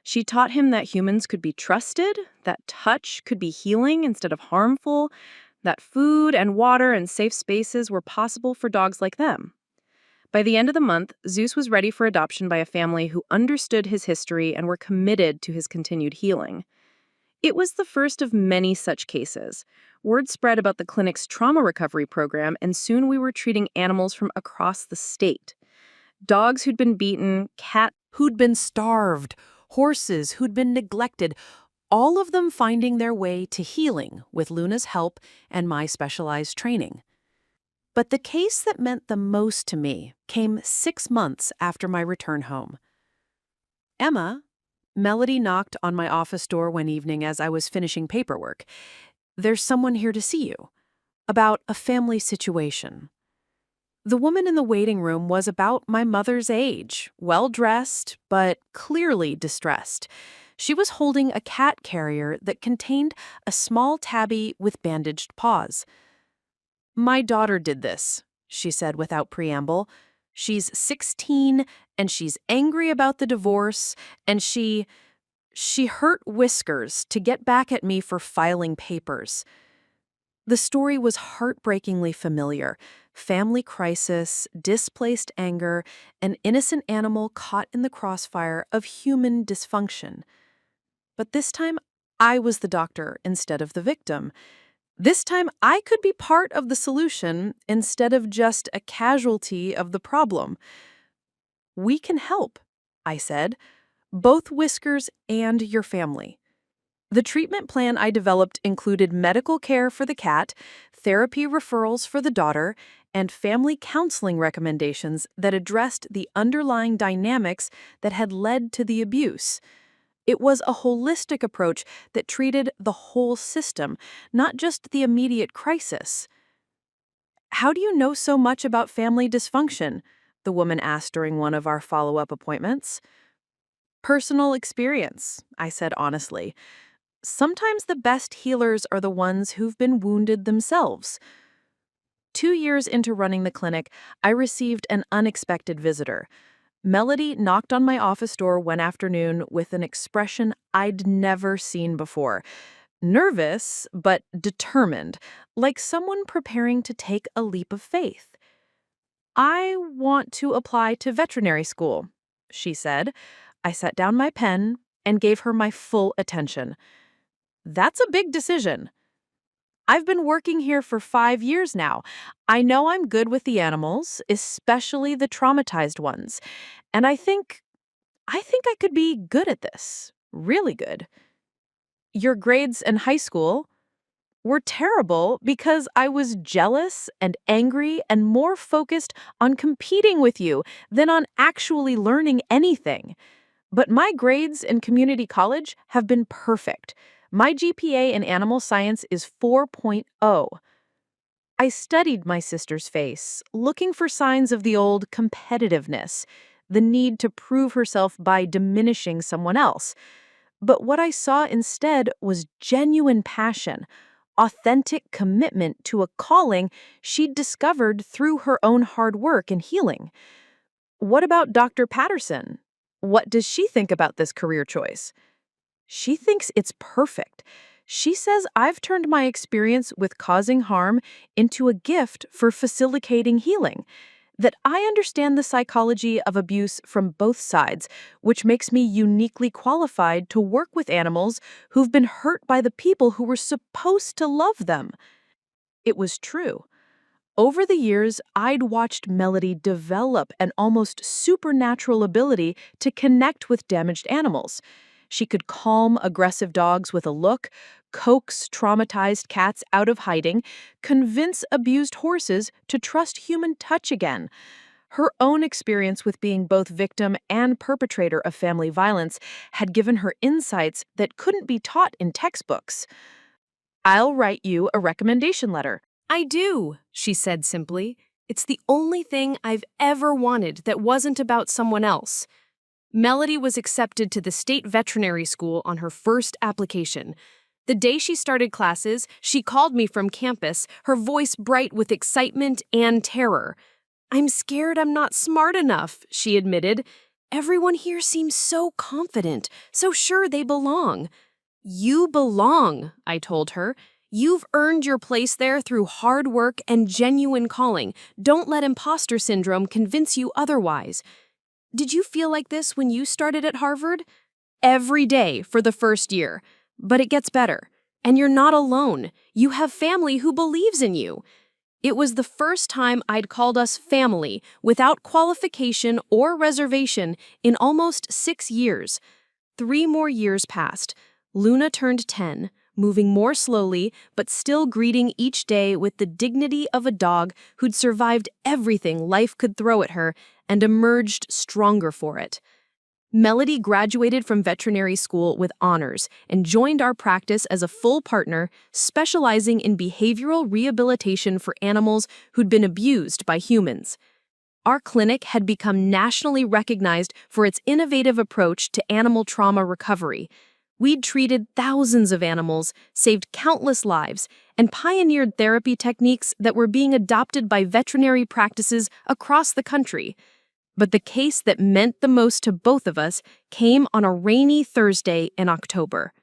She taught him that humans could be trusted, that touch could be healing instead of harmful, that food and water and safe spaces were possible for dogs like them. By the end of the month, Zeus was ready for adoption by a family who understood his history and were committed to his continued healing. It was the first of many such cases. Word spread about the clinic's trauma recovery program, and soon we were treating animals from across the state. Dogs who'd been beaten, cats Who'd been starved, horses who'd been neglected, all of them finding their way to healing with Luna's help and my specialized training. But the case that meant the most to me came 6 months after my return home. "Emma," Melody knocked on my office door one evening as I was finishing paperwork. "There's someone here to see you. About a family situation." The woman in the waiting room was about my mother's age, well-dressed, but clearly distressed. She was holding a cat carrier that contained a small tabby with bandaged paws. "My daughter did this," she said without preamble. "She's 16, and she's angry about the divorce, and she hurt Whiskers to get back at me for filing papers." The story was heartbreakingly familiar. Family crisis, displaced anger, an innocent animal caught in the crossfire of human dysfunction. But this time, I was the doctor instead of the victim. This time, I could be part of the solution instead of just a casualty of the problem. "We can help," I said, "both Whiskers and your family." The treatment plan I developed included medical care for the cat, therapy referrals for the daughter, and family counseling recommendations that addressed the underlying dynamics that had led to the abuse. It was a holistic approach that treated the whole system, not just the immediate crisis. "How do you know so much about family dysfunction?" the woman asked during one of our follow-up appointments. "Personal experience," I said honestly. "Sometimes the best healers are the ones who've been wounded themselves." 2 years into running the clinic, I received an unexpected visitor. Melody knocked on my office door one afternoon with an expression I'd never seen before. Nervous, but determined, like someone preparing to take a leap of faith. "I want to apply to veterinary school," she said. I set down my pen and gave her my full attention. "That's a big decision. I've been working here for 5 years now. I know I'm good with the animals, especially the traumatized ones. And I think I could be good at this. Really good." "Your grades in high school were terrible because I was jealous and angry and more focused on competing with you than on actually learning anything. But my grades in community college have been perfect. My GPA in animal science is 4.0. I studied my sister's face, looking for signs of the old competitiveness, the need to prove herself by diminishing someone else. But what I saw instead was genuine passion, authentic commitment to a calling she'd discovered through her own hard work and healing. "What about Dr. Patterson?" What does she think about this career choice? She thinks it's perfect. She says I've turned my experience with causing harm into a gift for facilitating healing, that I understand the psychology of abuse from both sides, which makes me uniquely qualified to work with animals who've been hurt by the people who were supposed to love them. It was true. Over the years, I'd watched Melody develop an almost supernatural ability to connect with damaged animals. She could calm aggressive dogs with a look, coax traumatized cats out of hiding, convince abused horses to trust human touch again. Her own experience with being both victim and perpetrator of family violence had given her insights that couldn't be taught in textbooks. I'll write you a recommendation letter. I do, she said simply. It's the only thing I've ever wanted that wasn't about someone else. Melody was accepted to the state veterinary school on her first application. The day she started classes, she called me from campus, her voice bright with excitement and terror. I'm scared I'm not smart enough, she admitted. Everyone here seems so confident, so sure they belong. You belong, I told her. You've earned your place there through hard work and genuine calling. Don't let imposter syndrome convince you otherwise. Did you feel like this when you started at Harvard? Every day for the first year. But it gets better. And you're not alone. You have family who believes in you. It was the first time I'd called us family without qualification or reservation in almost 6 years. 3 more years passed. Luna turned 10, moving more slowly, but still greeting each day with the dignity of a dog who'd survived everything life could throw at her and emerged stronger for it. Melody graduated from veterinary school with honors and joined our practice as a full partner, specializing in behavioral rehabilitation for animals who'd been abused by humans. Our clinic had become nationally recognized for its innovative approach to animal trauma recovery. We'd treated thousands of animals, saved countless lives, and pioneered therapy techniques that were being adopted by veterinary practices across the country. But the case that meant the most to both of us came on a rainy Thursday in October.